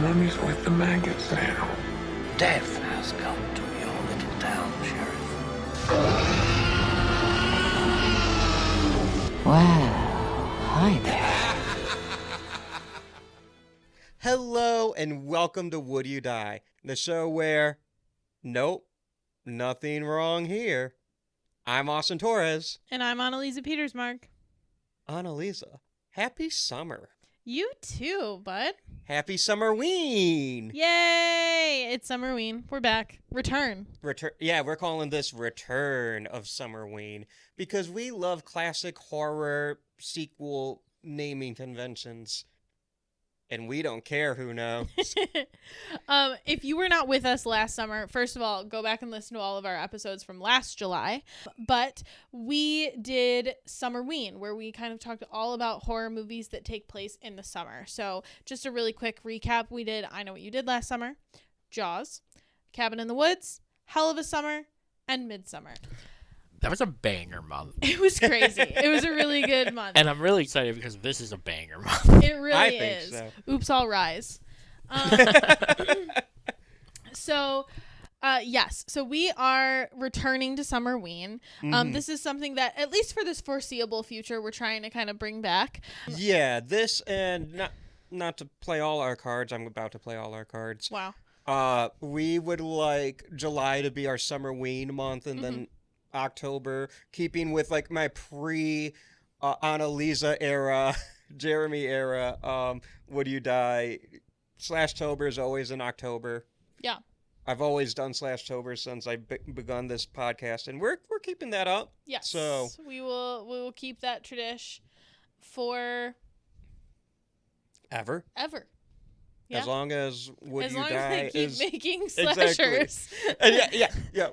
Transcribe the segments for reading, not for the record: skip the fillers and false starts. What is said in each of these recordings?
mummy's with the maggots now. Death has come to your little town, Sheriff. Well, hi there. Hello and welcome to Would You Die, the show where, nope, nothing wrong here. I'm Austin Torres. And I'm Anneliese Petersmark. Anneliese, happy summer. You too, bud. Happy Summerween. Yay! It's Summerween. We're back. Return. Yeah, we're calling this Return of Summerween because we love classic horror sequel naming conventions. And we don't care who knows. If you were not with us last summer, first of all, go back and listen to all of our episodes from last July. But we did Summerween, where we kind of talked all about horror movies that take place in the summer. So just a really quick recap. We did I Know What You Did Last Summer, Jaws, Cabin in the Woods, Hell of a Summer, and Midsummer. That was a banger month. It was crazy. It was a really good month. And I'm really excited because this is a banger month. It really I think is. so. Oops, I'll rise. Yes. So we are returning to Summerween. This is something that, at least for this foreseeable future, we're trying to kind of bring back. Yeah, this and not to play all our cards. I'm about to play all our cards. Wow. We would like July to be our Summerween month, and then October, keeping with like my Anneliese era, Jeremy era. Would You Die? Slashtober is always in October. Yeah. I've always done Slashtober since I begun this podcast, and we're keeping that up. Yes. So we will keep that tradition for ever. Yeah. As long as Would You Die as they keep is making slashers. Exactly. And yeah.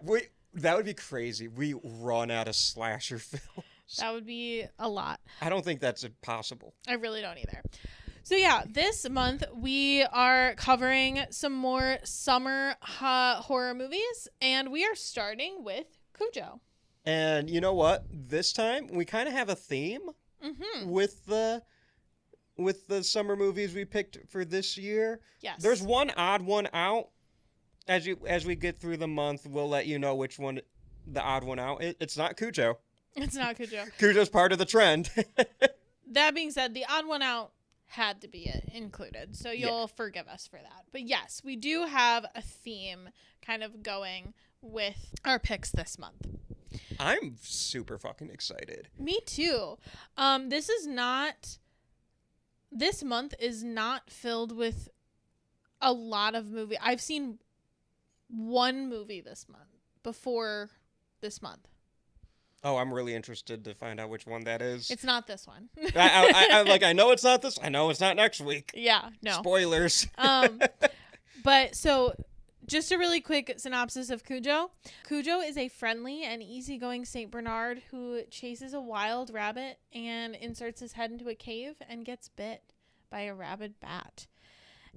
That would be crazy. We run out of slasher films. That would be a lot. I don't think that's possible. I really don't either. So yeah, this month we are covering some more summer horror movies, and we are starting with Cujo. And you know what? This time we kind of have a theme with the summer movies we picked for this year. Yes. There's one odd one out. As we get through the month, we'll let you know which one, the odd one out. It's not Cujo. It's not Cujo. Cujo's part of the trend. That being said, the odd one out had to be included, so you'll forgive us for that. But yes, we do have a theme kind of going with our picks this month. I'm super fucking excited. Me too. This month is not filled with a lot of movie. I've seen one movie this month before this month. Oh, I'm really interested to find out which one that is. It's not this one. I know it's not this. I know it's not next week. Yeah, no. Spoilers. But so just a really quick synopsis of Cujo. Cujo is a friendly and easygoing St. Bernard who chases a wild rabbit and inserts his head into a cave and gets bit by a rabid bat.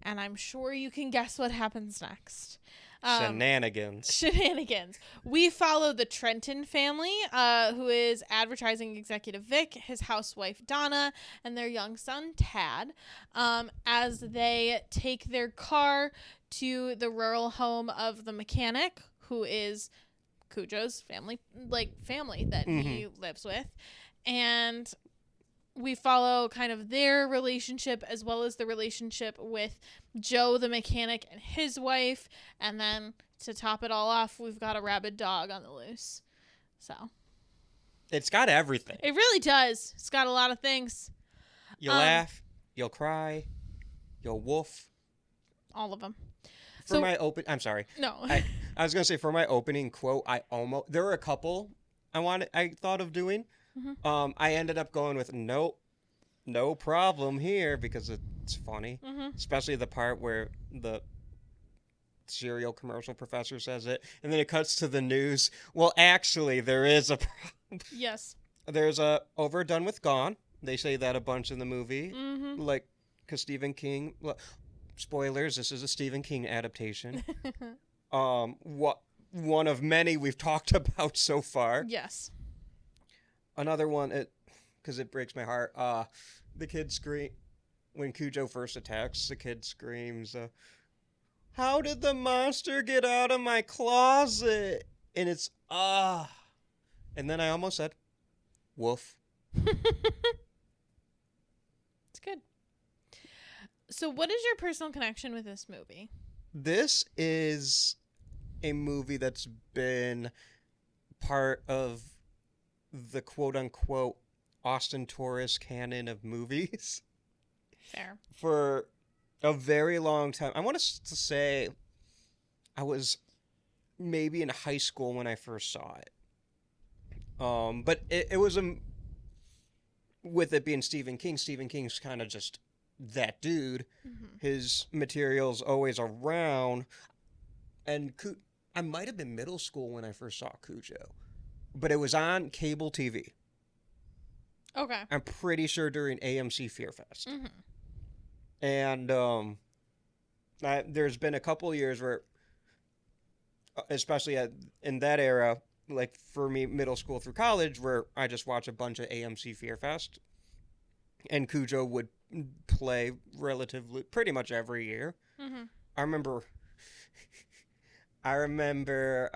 And I'm sure you can guess what happens next. Shenanigans. We follow the Trenton family, who is advertising executive Vic, his housewife Donna, and their young son Tad, as they take their car to the rural home of the mechanic, who is Cujo's family that he lives with. And we follow kind of their relationship as well as the relationship with Joe the mechanic and his wife. And then to top it all off, we've got a rabid dog on the loose. So It's got everything. it really does. It's got a lot of things. You'll laugh, you'll cry, you'll woof. All of them. I'm sorry. No. I was going to say, for my opening quote, there were a couple I thought of doing. I ended up going with no problem here because it's funny, especially the part where the cereal commercial professor says it, and then it cuts to the news. Well, actually, there is a problem. Yes. There's a Overdone with Gone. They say that a bunch in the movie, like because Stephen King. Spoilers: this is a Stephen King adaptation. One of many we've talked about so far. Yes. Another one, because it breaks my heart. The kid scream when Cujo first attacks, the kid screams, "How did the monster get out of my closet?" And it's, And then I almost said, "Woof." It's good. So what is your personal connection with this movie? This is a movie that's been part of the quote-unquote Austin Torres canon of movies. Fair. For a very long time. I want to say I was maybe in high school when I first saw it. But it was with it being Stephen King's kind of just that dude. Mm-hmm. His material's always around. And I might have been middle school when I first saw Cujo. But it was on cable TV. Okay. I'm pretty sure during AMC Fear Fest. Mm-hmm. And there's been a couple years where, especially in that era, like for me, middle school through college, where I just watched a bunch of AMC Fear Fest, and Cujo would play relatively pretty much every year. Mm-hmm. I remember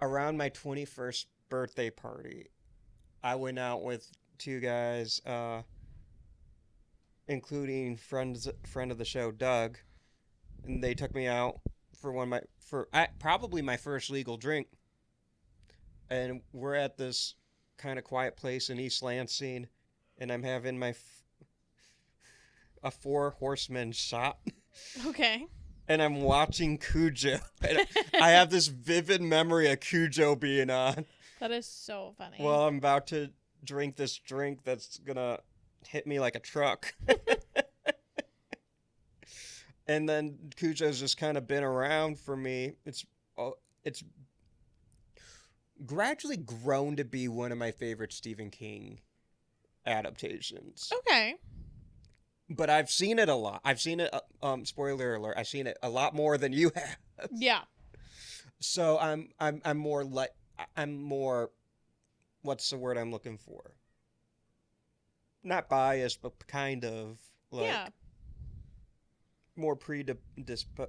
around my 21st birthday party, I went out with two guys, including friend of the show, Doug, and they took me out for probably my first legal drink. And we're at this kind of quiet place in East Lansing, and I'm having a Four Horsemen shot. Okay. And I'm watching Cujo. And I have this vivid memory of Cujo being on. That is so funny. Well, I'm about to drink this drink that's gonna hit me like a truck. And then Cujo's just kind of been around for me. It's gradually grown to be one of my favorite Stephen King adaptations. Okay. But I've seen it a lot. I've seen it, spoiler alert, I've seen it a lot more than you have. Yeah. So I'm more, what's the word I'm looking for? Not biased, but kind of like Yeah. more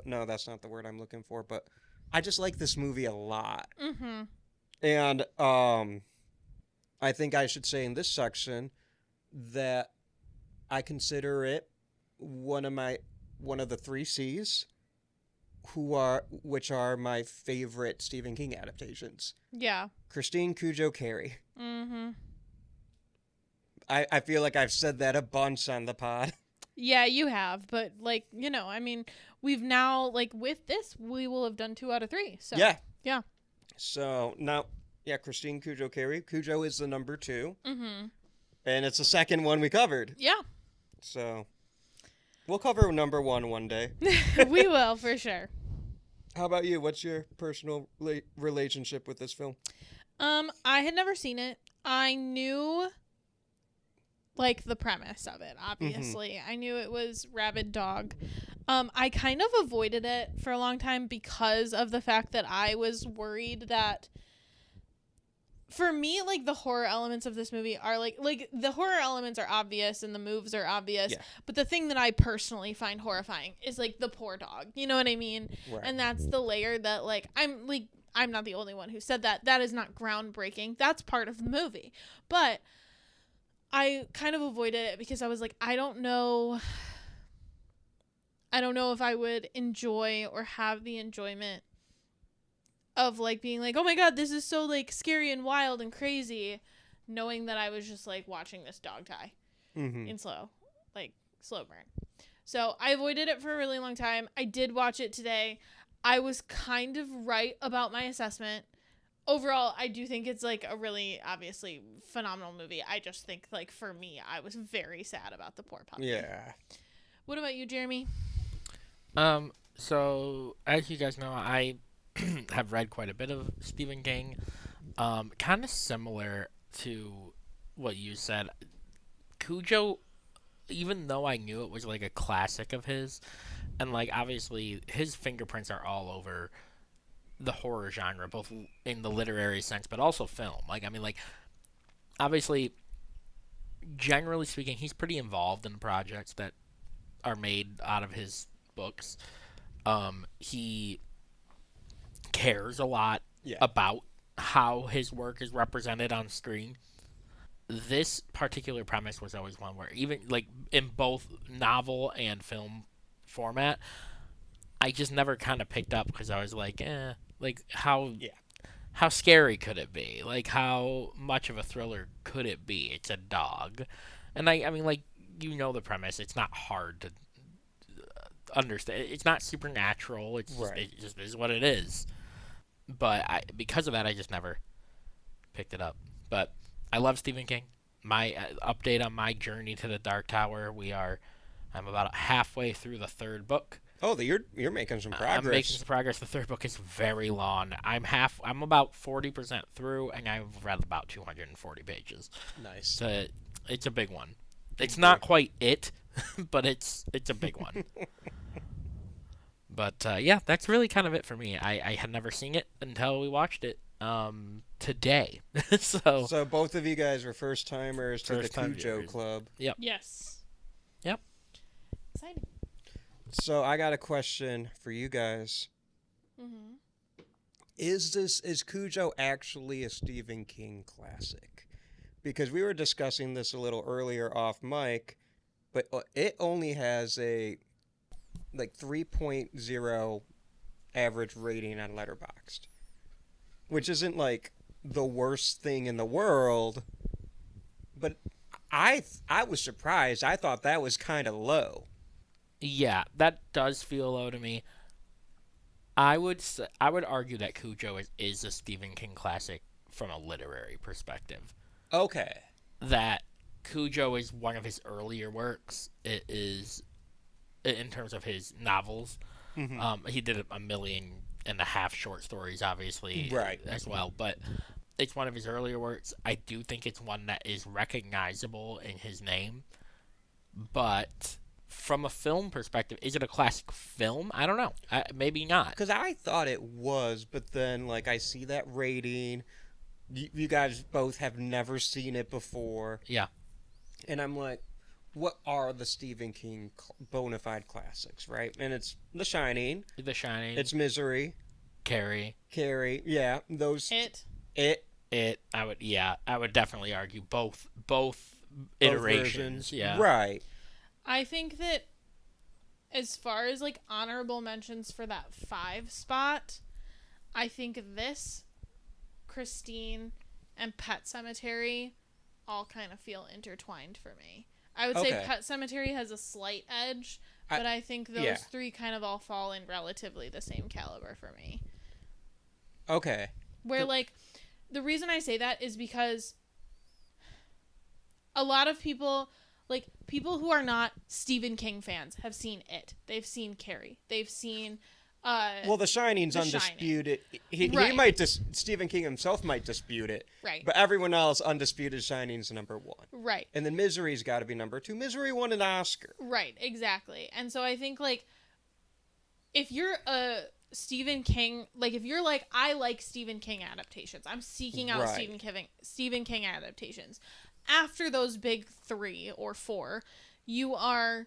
no, that's not the word I'm looking for, but I just like this movie a lot. Mm-hmm. And I think I should say in this section that I consider it one of the 3 C's, which are my favorite Stephen King adaptations. Yeah. Christine, Cujo, Carrie. Mm-hmm. I feel like I've said that a bunch on the pod. Yeah, you have, but like, I mean, we've now, like, with this, we will have done 2 out of 3. So yeah. So now, Christine, Cujo, Carrie. Cujo is the number 2. Mm-hmm. And it's the second one we covered. Yeah. So we'll cover number 1 one day. We will, for sure. How about you? What's your personal relationship with this film? I had never seen it. I knew, like, the premise of it, obviously. Mm-hmm. I knew it was rabid dog. I kind of avoided it for a long time because of the fact that I was worried that, for me, like, the horror elements of this movie are, like the horror elements are obvious and the moves are obvious. Yeah. But the thing that I personally find horrifying is, like, the poor dog. You know what I mean? Right. And that's the layer that, like, I'm not the only one who said that. That is not groundbreaking. That's part of the movie. But I kind of avoided it because I was like, I don't know if I would enjoy or have the enjoyment of, like, being like, oh my god, this is so, like, scary and wild and crazy, knowing that I was just, like, watching this dog die in slow burn. So I avoided it for a really long time. I did watch it today. I was kind of right about my assessment. Overall, I do think it's, like, a really, obviously, phenomenal movie. I just think, like, for me, I was very sad about the poor puppy. Yeah. What about you, Jeremy? So, as you guys know, I have read quite a bit of Stephen King. Kind of similar to what you said. Cujo, even though I knew it was, like, a classic of his, and, like, obviously, his fingerprints are all over the horror genre, both in the literary sense, but also film. Like, I mean, like, obviously, generally speaking, he's pretty involved in the projects that are made out of his books. He cares a lot about how his work is represented on screen. This particular premise was always one where, even like in both novel and film format, I just never kind of picked up because I was like, like how scary could it be? Like, how much of a thriller could it be? It's a dog, and I mean, like, you know the premise. It's not hard to understand. It's not supernatural. It's just, it just is what it is. But because of that, I just never picked it up. But I love Stephen King. My update on my journey to the Dark Tower. I'm about halfway through the third book. Oh, you're making some progress. I'm making some progress. The third book is very long. I'm about 40% through, and I've read about 240 pages. Nice. So it's a big one. It's not quite it, but it's a big one. But yeah, that's really kind of it for me. I had never seen it until we watched it today. So both of you guys were first timers to the First-time Cujo viewers. Club. Yep. Yes. Yep. Exciting. So I got a question for you guys. Mm-hmm. Is Cujo actually a Stephen King classic? Because we were discussing this a little earlier off mic, but it only has a 3.0 average rating on Letterboxd, which isn't like the worst thing in the world, but I was surprised. I thought that was kind of low. Yeah, that does feel low to me. I would argue that Cujo is a Stephen King classic from a literary perspective. Okay. That Cujo is one of his earlier works. It is, in terms of his novels. Mm-hmm. He did 1.5 million short stories, obviously, as well. But it's one of his earlier works. I do think it's one that is recognizable in his name. But from a film perspective, is it a classic film? I don't know. Maybe not. Because I thought it was, but then like I see that rating. You guys both have never seen it before. Yeah. And I'm like, what are the Stephen King bona fide classics, right? And it's The Shining. The Shining. It's Misery. Carrie. Yeah. Those. It. I would definitely argue both iterations. Versions. Yeah. Right. I think that as far as like honorable mentions for that 5 spot, I think this, Christine, and Pet Sematary all kind of feel intertwined for me. I would say Pet Sematary has a slight edge, but I think those 3 kind of all fall in relatively the same caliber for me. Okay. Where like the reason I say that is because a lot of people, like people who are not Stephen King fans, have seen it. They've seen Carrie. They've seen well, The Shining's undisputed. He might Stephen King himself might dispute it. Right. But everyone else, undisputed, Shining's number 1. Right. And then Misery's got to be number 2. Misery won an Oscar. Right, exactly. And so I think like if you're a Stephen King, like if you're like, I like Stephen King adaptations, I'm seeking out Stephen King adaptations. After those big 3 or 4, you are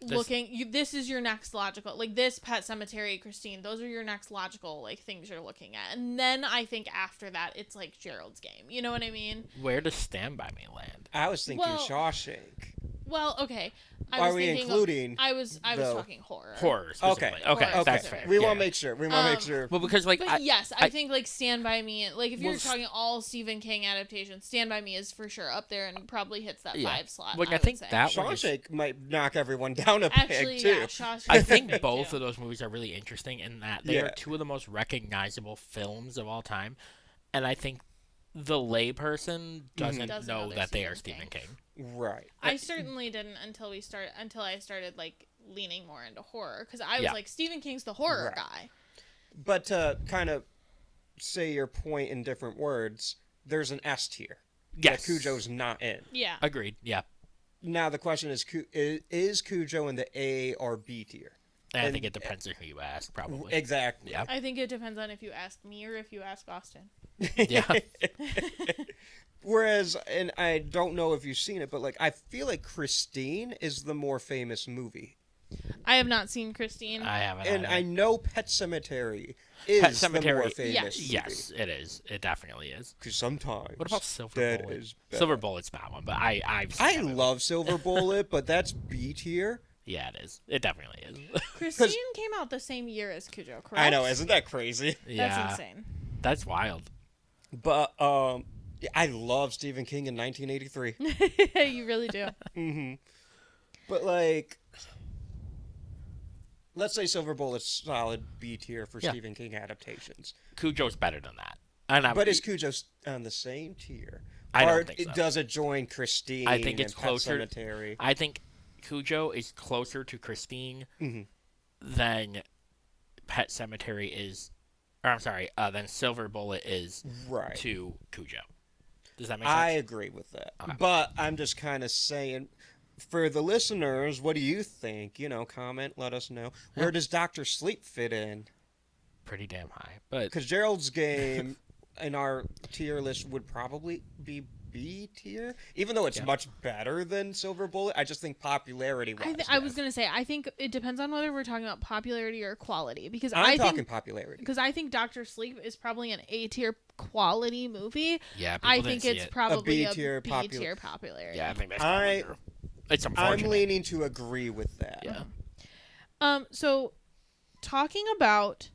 looking. This is your next logical, like this, Pet Sematary, Christine. Those are your next logical like things you're looking at, and then I think after that it's like Gerald's Game. You know what I mean? Where does Stand By Me land? I was thinking Shawshank. Well, okay. I was talking horror. Horror, specifically. Okay, Horror that's specific. fair. We want to make sure. Well, because like, but yes, I think like Stand By Me, like if you're talking all Stephen King adaptations, Stand By Me is for sure up there and probably hits that 5 slot. Like, I think would say. that one Shawshank might knock everyone down a Actually, peg too. yeah, Shawshank I is think big, both too. of those movies are really interesting in that they are 2 of the most recognizable films of all time, and I think the layperson doesn't know that they are Stephen King. Right. I certainly didn't until I started like leaning more into horror, because I was like, Stephen King's the horror guy. But to kind of say your point in different words, there's an S tier that Cujo's not in. Yeah. Agreed. Yeah. Now the question is Cujo in the A or B tier? I think it depends on who you ask, probably. Exactly. Yeah. I think it depends on if you ask me or if you ask Austin. Yeah. Whereas, and I don't know if you've seen it, but like I feel like Christine is the more famous movie. I have not seen Christine. I haven't. And either. I know Pet Sematary is Pet the more Sematary- famous movie. Yes, it is. It definitely is. Because sometimes What about Silver that Bullet? is better. Silver Bullet's not one, but I've seen I that movie. love Silver Bullet, but that's B tier. Yeah, it is. It definitely is. Christine came out the same year as Cujo, correct? I know, isn't that crazy? Yeah. That's insane. That's wild. But yeah, I love Stephen King in 1983. You really do. But like, let's say Silver Bullet's solid B tier for Yeah. Stephen King adaptations. Cujo's better than that. And But is Cujo on the same tier? I don't Or think so. does it join Christine? I think it's and Pet closer. Sematary? I think Cujo is closer to Christine Mhm. than Pet Cemetery is. Or I'm sorry, than Silver Bullet is Right. to Cujo. Does that make sense? I agree with that. But I'm just kind of saying, for the listeners, what do you think? You know, comment, let us know. Where does Dr. Sleep fit in? Pretty damn high, but Because Gerald's Game in our tier list would probably be B tier, even though it's much better than Silver Bullet. I just think popularity wise. I was gonna say I think it depends on whether we're talking about popularity or quality because I'm I talking think popularity. because I think Doctor Sleep is probably an A tier quality movie. yeah, I people think didn't see it's it. probably a B-tier B tier popularity. Yeah, I think that's probably true. It's unfortunate. I'm leaning to agree with that. Yeah. So talking about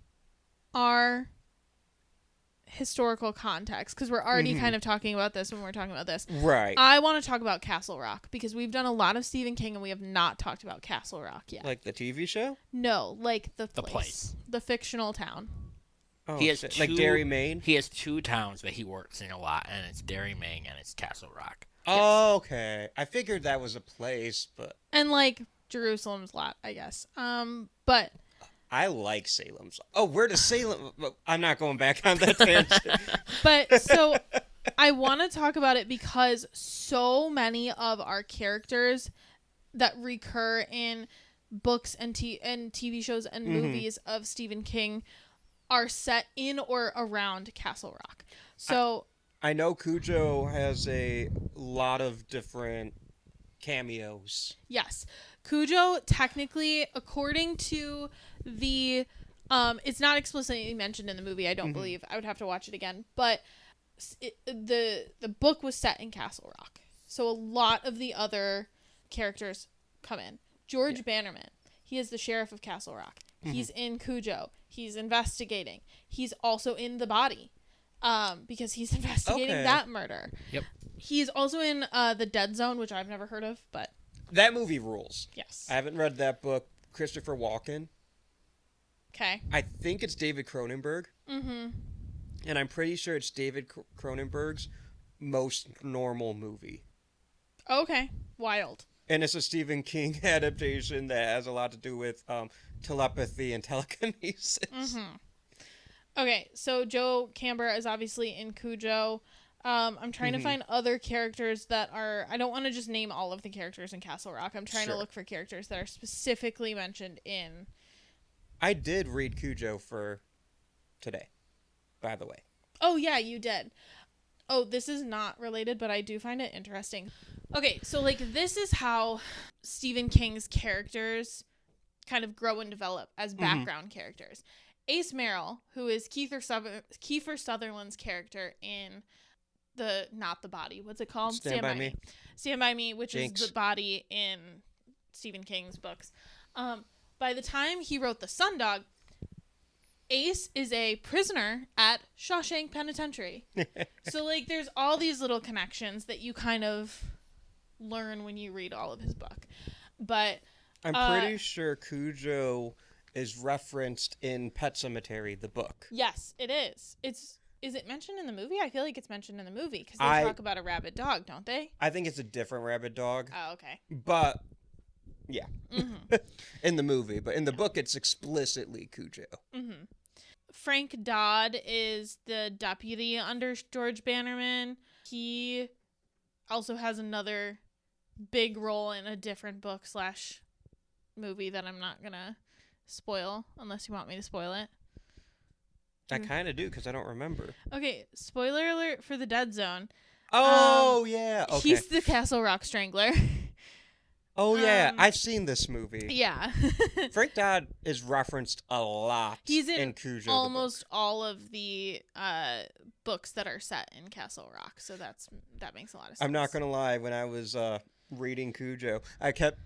our historical context because we're already kind of talking about this when we're talking about this. Right. I want to talk about Castle Rock because we've done a lot of Stephen King and we have not talked about Castle Rock yet. Like the TV show? No, like the place. the fictional town. Oh, He has shit. two, Like Derry, Maine? He has two towns that he works in a lot, and it's Derry, Maine, and it's Castle Rock. Oh, okay. I figured that was a place, but And like Jerusalem's lot, I guess. But I like Salem's. Oh, where does Salem? I'm not going back on that tangent. But so I want to talk about it because so many of our characters that recur in books and TV shows and movies of Stephen King are set in or around Castle Rock. So I know Cujo has a lot of different cameos. yes, Cujo technically, according to the, it's not explicitly mentioned in the movie. I don't believe. I would have to watch it again, but the book was set in Castle Rock, so a lot of the other characters come in. George Bannerman, he is the sheriff of Castle Rock. He's in Cujo. He's investigating. He's also in The Body, because he's investigating that murder. Yep. He's also in The Dead Zone, which I've never heard of, but That movie rules. yes. I haven't read that book. Christopher Walken. Okay. I think it's David Cronenberg. Mm-hmm. And I'm pretty sure it's David Cronenberg's most normal movie. Okay. Wild. And it's a Stephen King adaptation that has a lot to do with telepathy and telekinesis. Okay, so Joe Camber is obviously in Cujo. I'm trying to find other characters that are... I don't want to just name all of the characters in Castle Rock. I'm trying to look for characters that are specifically mentioned in... I did read Cujo for today, by the way. Oh, yeah, you did. Oh, this is not related, but I do find it interesting. Okay, so, like, this is how Stephen King's characters kind of grow and develop as background characters. Ace Merrill, who is Kiefer Sutherland's character in not The Body. What's it called? Stand By Me. Stand By Me, which Jinx. is the body in Stephen King's books. By the time he wrote The Sundog, Ace is a prisoner at Shawshank Penitentiary. So, like, there's all these little connections that you kind of learn when you read all of his book. But I'm pretty sure Cujo is referenced in Pet Sematary, the book. yes, it is. Is it mentioned in the movie? I feel like it's mentioned in the movie because they talk about a rabid dog, don't they? I think it's a different rabbit dog. Oh, okay. But, yeah. In the movie. But in the book, it's explicitly Cujo. Frank Dodd is the deputy under George Bannerman. He also has another big role in a different book / movie that I'm not going to spoil unless you want me to spoil it. I kind of do because I don't remember. Okay, spoiler alert for the Dead Zone. Oh, yeah. Okay. He's the Castle Rock Strangler. Oh, yeah. I've seen this movie. Yeah. Frank Dodd is referenced a lot. He's in Cujo. almost all of the books that are set in Castle Rock, so that makes a lot of sense. I'm not going to lie. When I was reading Cujo, I kept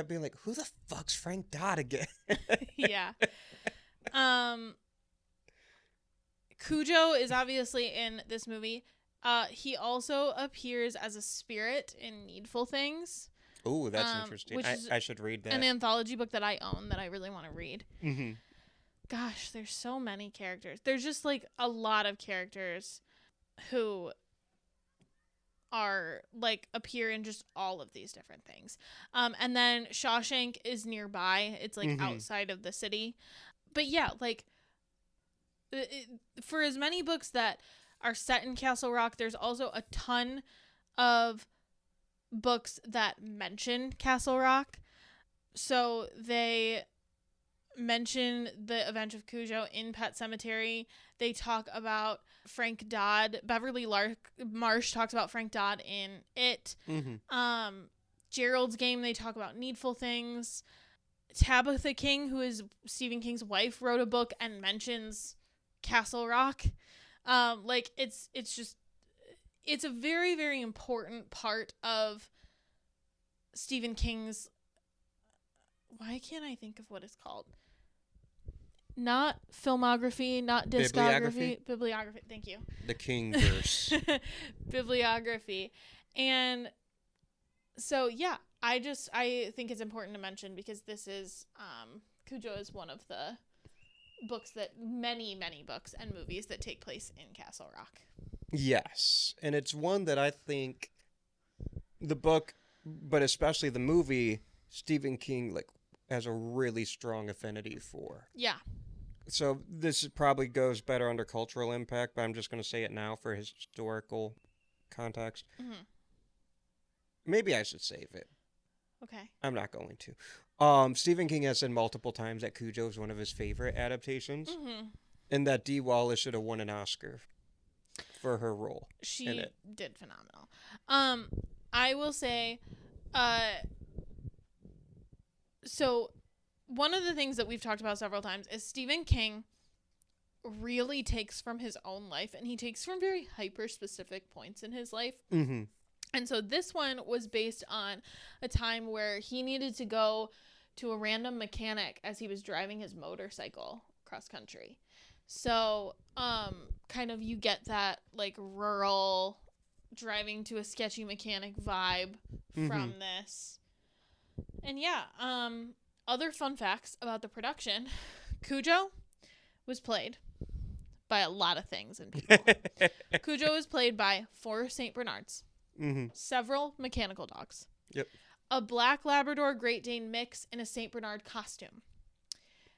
being like, who the fuck's Frank Dodd again? Yeah. Cujo is obviously in this movie. He also appears as a spirit in Needful Things. Oh, that's interesting. I should read that. An anthology book that I own that I really want to read. Mm-hmm. Gosh, there's so many characters. There's just like a lot of characters who are like appear in just all of these different things. And then Shawshank is nearby. It's like outside of the city. But yeah, like for as many books that are set in Castle Rock, there's also a ton of books that mention Castle Rock. So they mention the Advent of Cujo in Pet Sematary. They talk about Frank Dodd. Beverly Marsh talks about Frank Dodd in It. Gerald's Game, they talk about Needful Things. Tabitha King, who is Stephen King's wife, wrote a book and mentions Castle Rock. Like it's a very, very important part of Stephen King's, why can't I think of what it's called? Not filmography, not discography. Bibliography. Thank you. The Kingverse. Bibliography. And so, yeah, I think it's important to mention because this is, Cujo is one of the books that many books and movies that take place in Castle Rock. Yes. And it's one that I think the book, but especially the movie, Stephen King, like, has a really strong affinity for. Yeah. So this probably goes better under cultural impact, but I'm just going to say it now for historical context. Maybe I should save it. Okay. I'm not going to. Stephen King has said multiple times that Cujo is one of his favorite adaptations, and that Dee Wallace should have won an Oscar for her role. She in it. did phenomenal. I will say, so one of the things that we've talked about several times is Stephen King really takes from his own life, and he takes from very hyper-specific points in his life. And so this one was based on a time where he needed to go to a random mechanic as he was driving his motorcycle cross country. So, kind of you get that like rural driving to a sketchy mechanic vibe from this. And yeah, other fun facts about the production. Cujo was played by a lot of things and people. Cujo was played by 4 St. Bernards. Several mechanical dogs. Yep. A black Labrador Great Dane mix in a St. Bernard costume.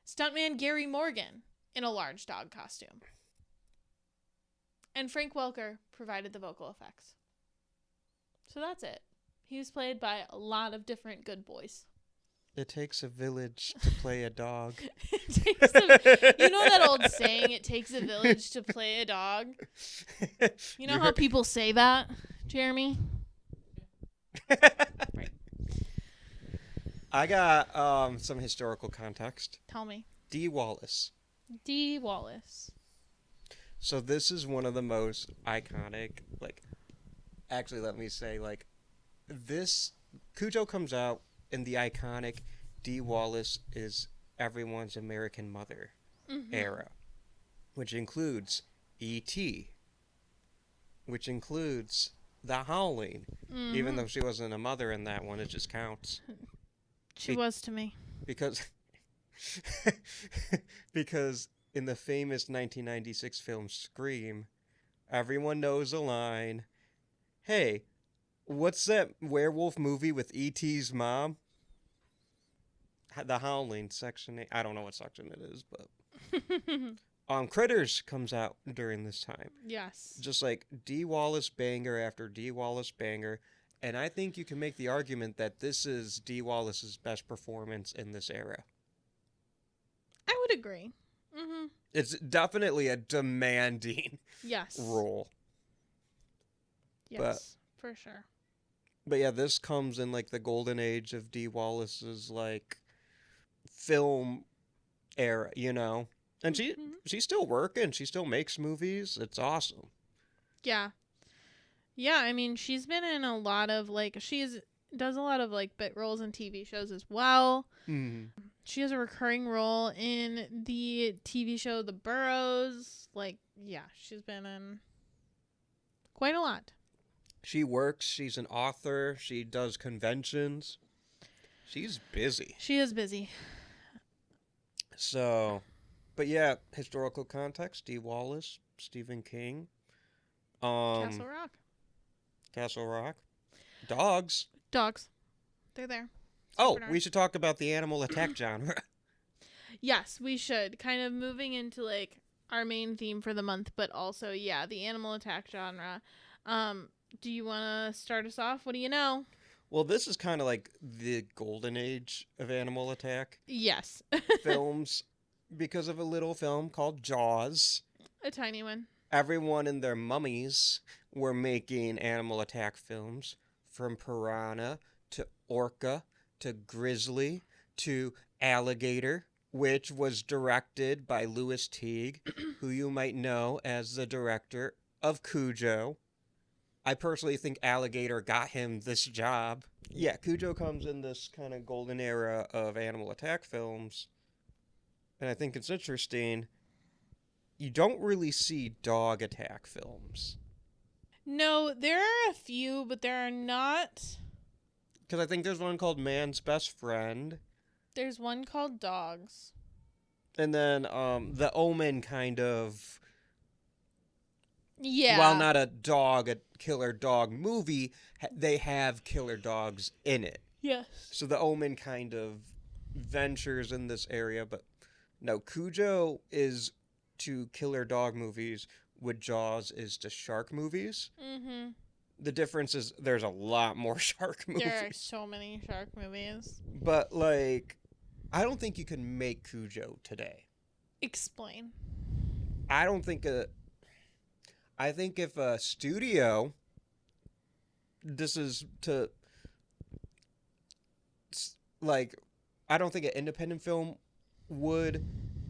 Stuntman Gary Morgan in a large dog costume. And Frank Welker provided the vocal effects. So that's it. He was played by a lot of different good boys. It takes a village to play a dog. You know that old saying, it takes a village to play a dog? You know how people say that, Jeremy? Right. I got some historical context. Tell me. Dee Wallace. Dee Wallace. So this is one of the most iconic, like, actually let me say, like, this, Cujo comes out in the iconic Dee Wallace is everyone's American mother era, which includes E.T., which includes The Howling, even though she wasn't a mother in that one, it just counts. She was to me. Because in the famous 1996 film Scream, everyone knows the line, hey, what's that werewolf movie with E.T.'s mom? The Howling, Section 8. I don't know what section it is, but... Critters comes out during this time. Yes. Just like Dee Wallace banger after Dee Wallace banger. And I think you can make the argument that this is Dee Wallace's best performance in this era. I would agree. Mm-hmm. It's definitely a demanding Yes. role. Yes, for sure. But yeah, this comes in like the golden age of Dee Wallace's like film era, you know? And she's still working. She still makes movies. It's awesome. Yeah. Yeah, I mean, she's been in a lot of like does a lot of like bit roles in TV shows as well. Mm. She has a recurring role in the TV show The Burrows. Like, yeah, she's been in quite a lot. She works. She's an author. She does conventions. She's busy. She is busy. So, but yeah, historical context, Dee Wallace, Stephen King. Castle Rock. Castle Rock. Dogs. Dogs. They're there. Oh, Bernard. we should talk about the animal attack genre. Yes, we should. Kind of moving into like our main theme for the month, but also, yeah, the animal attack genre. Do you want to start us off? What do you know? Well, this is kind of like the golden age of animal attack Yes. films because of a little film called Jaws. A tiny one. Everyone and their mummies were making animal attack films, from piranha to orca to grizzly to alligator, which was directed by Louis Teague, who you might know as the director of Cujo. I personally think Alligator got him this job. Yeah, Cujo comes in this kind of golden era of animal attack films. And I think it's interesting. You don't really see dog attack films. No, there are a few, but there are not. Because I think there's one called Man's Best Friend. There's one called Dogs. And then The Omen kind of... Yeah. While not a killer dog movie, they have killer dogs in it. Yes. So The Omen kind of ventures in this area, but no, Cujo is to killer dog movies what Jaws is to shark movies. Mm-hmm. The difference is there's a lot more shark movies. There are so many shark movies. But, like, I don't think you can make Cujo today. Explain. I think if a studio, this is to, like, I don't think an independent film would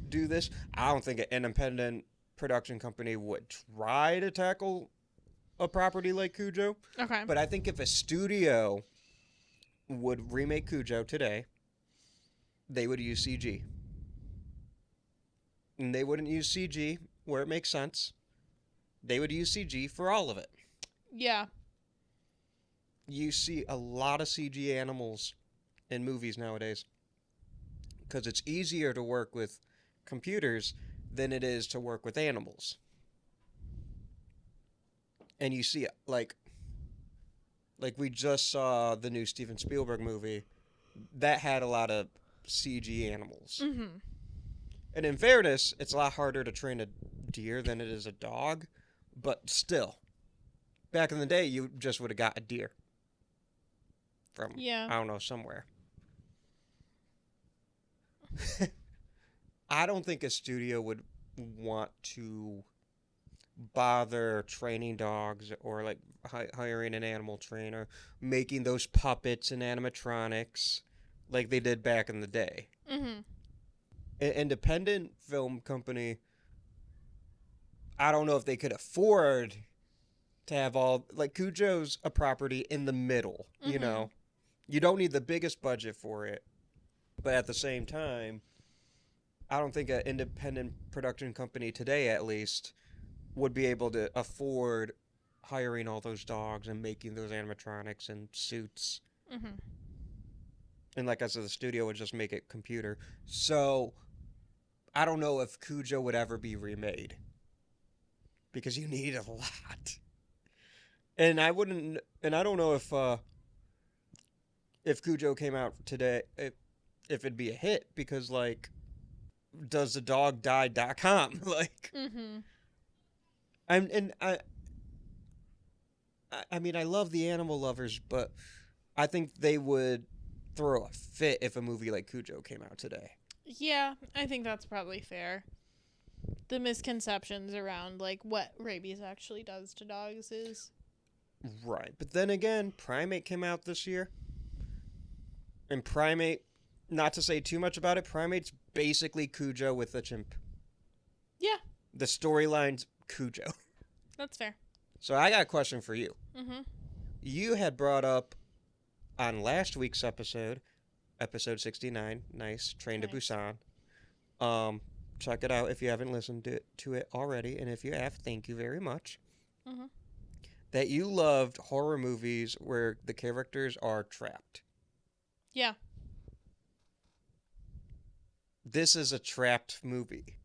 do this. I don't think an independent production company would try to tackle a property like Cujo. Okay. But I think if a studio would remake Cujo today, they would use CG. And they wouldn't use CG where it makes sense. They would use CG for all of it. Yeah. You see a lot of CG animals in movies nowadays because it's easier to work with computers than it is to work with animals. And you see, like we just saw the new Steven Spielberg movie that had a lot of CG animals. Mm-hmm. And in fairness, it's a lot harder to train a deer than it is a dog. But still, back in the day, you just would have got a deer from, I don't know, somewhere. I don't think a studio would want to bother training dogs or like hiring an animal trainer, making those puppets and animatronics like they did back in the day. Mm-hmm. An independent film company, I don't know if they could afford to have all, like, Cujo's a property in the middle, you know? You don't need the biggest budget for it, but at the same time, I don't think an independent production company today, at least, would be able to afford hiring all those dogs and making those animatronics and suits. Mm-hmm. And like I said, the studio would just make it computer. So, I don't know if Cujo would ever be remade. Because you need a lot. And I don't know if Cujo came out today, if it'd be a hit, because, like, doesthedogdie.com, like, Mm-hmm. I mean, I love the animal lovers, but I think they would throw a fit if a movie like Cujo came out today. Yeah, I think that's probably fair. The misconceptions around like what rabies actually does to dogs is Right. But then again, Primate came out this year. And Primate, not to say too much about it, Primate's basically Cujo with a chimp. yeah, The storyline's Cujo. that's fair. So I got a question for you. Mm-hmm. You had brought up on last week's episode 69, nice, Train to Nice. Busan. Check it out if you haven't listened to it already, and if you have, thank you very much. Mm-hmm. That you loved horror movies where the characters are trapped. Yeah. This is a trapped movie.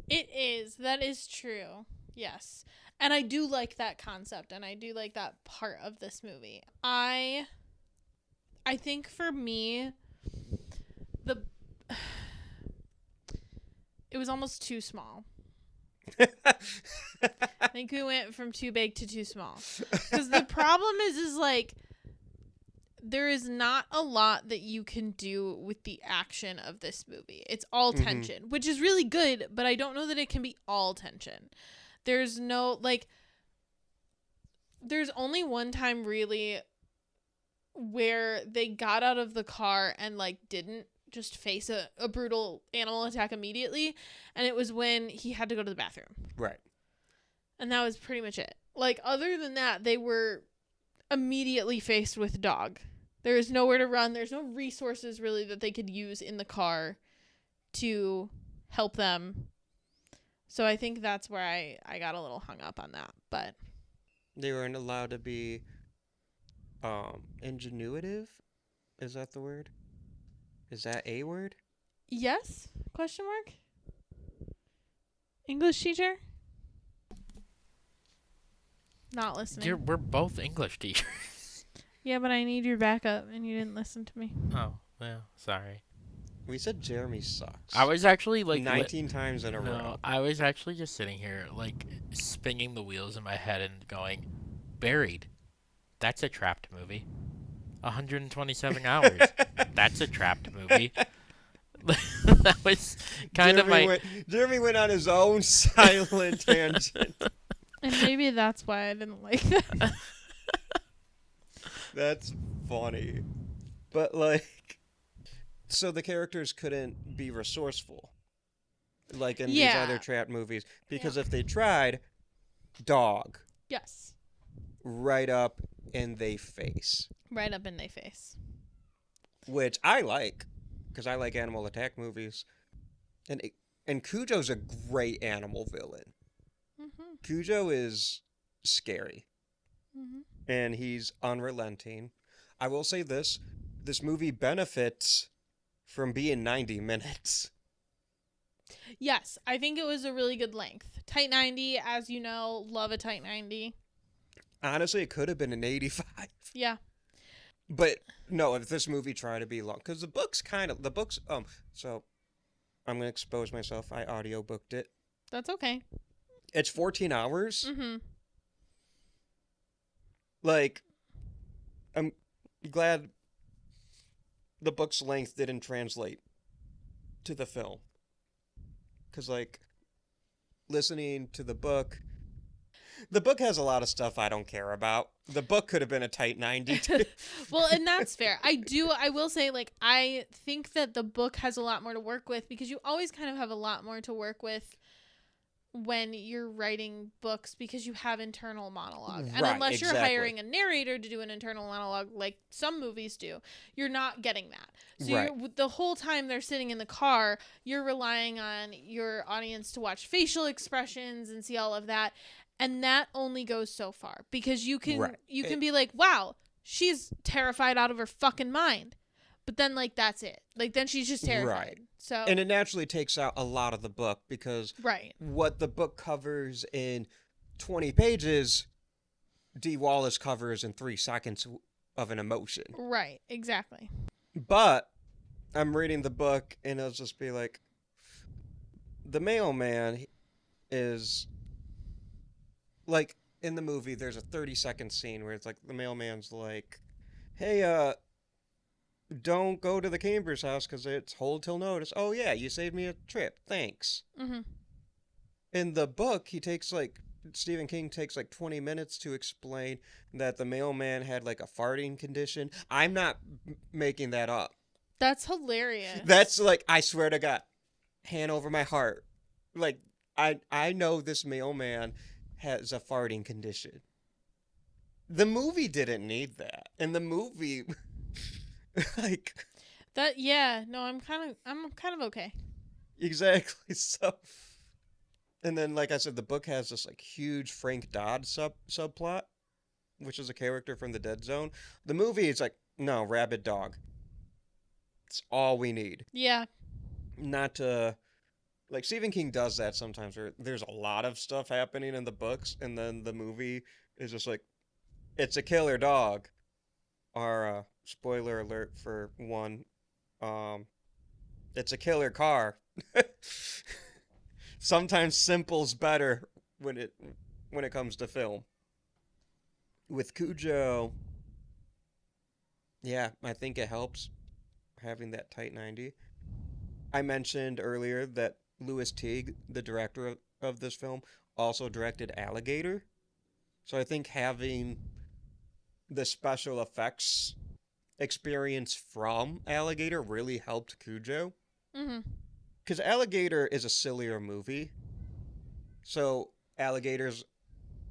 It is. That is true. Yes. And I do like that concept, and I do like that part of this movie. I think for me, it was almost too small. I think we went from too big to too small. Because the problem is like, there is not a lot that you can do with the action of this movie. It's all tension, which is really good, but I don't know that it can be all tension. There's no, like, there's only one time really where they got out of the car and, like, didn't just face a brutal animal attack immediately, and it was when he had to go to the bathroom. Right. And that was pretty much it. Like, other than that, they were immediately faced with dog. There is nowhere to run. There's no resources, really, that they could use in the car to help them. So I think that's where I got a little hung up on that. But They weren't allowed to be ingenuitive? Is that the word? Is that a word? yes? Question mark? English teacher? Not listening. We're both English teachers. Yeah, but I need your backup, and you didn't listen to me. Oh, well, sorry. We said Jeremy sucks. I was actually like 19 times in a row. No, I was actually just sitting here like spinning the wheels in my head and going, Buried. That's a trapped movie. 127 hours. That's a trapped movie. That was kind of my. Jeremy went on his own silent tangent. And maybe that's why I didn't like that. That's funny. But, like, so the characters couldn't be resourceful, like in these Yeah. other trapped movies, because if they tried, dog, Yes. right up in they face, Right up in their face. which I like, because I like animal attack movies, and Cujo's a great animal villain. Mm-hmm. Cujo is scary. Mm-hmm. And he's unrelenting. I will say this movie benefits from being 90 minutes. Yes, I think it was a really good length. Tight 90, as you know, love a tight 90. Honestly, it could have been an 85. Yeah. But no, if this movie tried to be long, because the books, so I'm going to expose myself. I audiobooked it. That's okay. It's 14 hours. Mm-hmm. Like, I'm glad the book's length didn't translate to the film. Because, like, listening to the book has a lot of stuff I don't care about. The book could have been a tight 90. Well, and that's fair. I will say, like, I think that the book has a lot more to work with, because you always kind of have a lot more to work with when you're writing books, because you have internal monologue. And Right, unless you're exactly. hiring a narrator to do an internal monologue like some movies do, you're not getting that. So Right. the whole time they're sitting in the car, you're relying on your audience to watch facial expressions and see all of that. And that only goes so far, because you can Right. you can be like, wow, she's terrified out of her fucking mind. But then, like, that's it. Like, then she's just terrified. Right. So And it naturally takes out a lot of the book, because right. what the book covers in 20 pages, Dee Wallace covers in 3 seconds of an emotion. Right, exactly. But I'm reading the book, and it'll just be like, the mailman is, like, in the movie, there's a 30-second scene where it's like the mailman's like, "Hey, don't go to the Cambers house because it's hold till notice." "Oh yeah, you saved me a trip. Thanks." Mm-hmm. In the book, Stephen King takes like 20 minutes to explain that the mailman had like a farting condition. I'm not making that up. That's hilarious. That's like, I swear to God, hand over my heart. Like, I know this mailman has a farting condition. The movie didn't need that. And the movie, like, that. Yeah. No, I'm kind of okay. exactly. So, and then, like I said, the book has this like huge Frank Dodd subplot, which is a character from the Dead Zone. The movie is like, no, rabid dog. It's all we need. Yeah. Not to, like, Stephen King does that sometimes where there's a lot of stuff happening in the books, and then the movie is just like, it's a killer dog. Or, spoiler alert for one, it's a killer car. Sometimes simple's better when it comes to film. With Cujo, yeah, I think it helps having that tight 90. I mentioned earlier that Louis Teague, the director of this film, also directed Alligator. So I think having the special effects experience from Alligator really helped Cujo. Mm-hmm. Because Alligator is a sillier movie. So Alligator's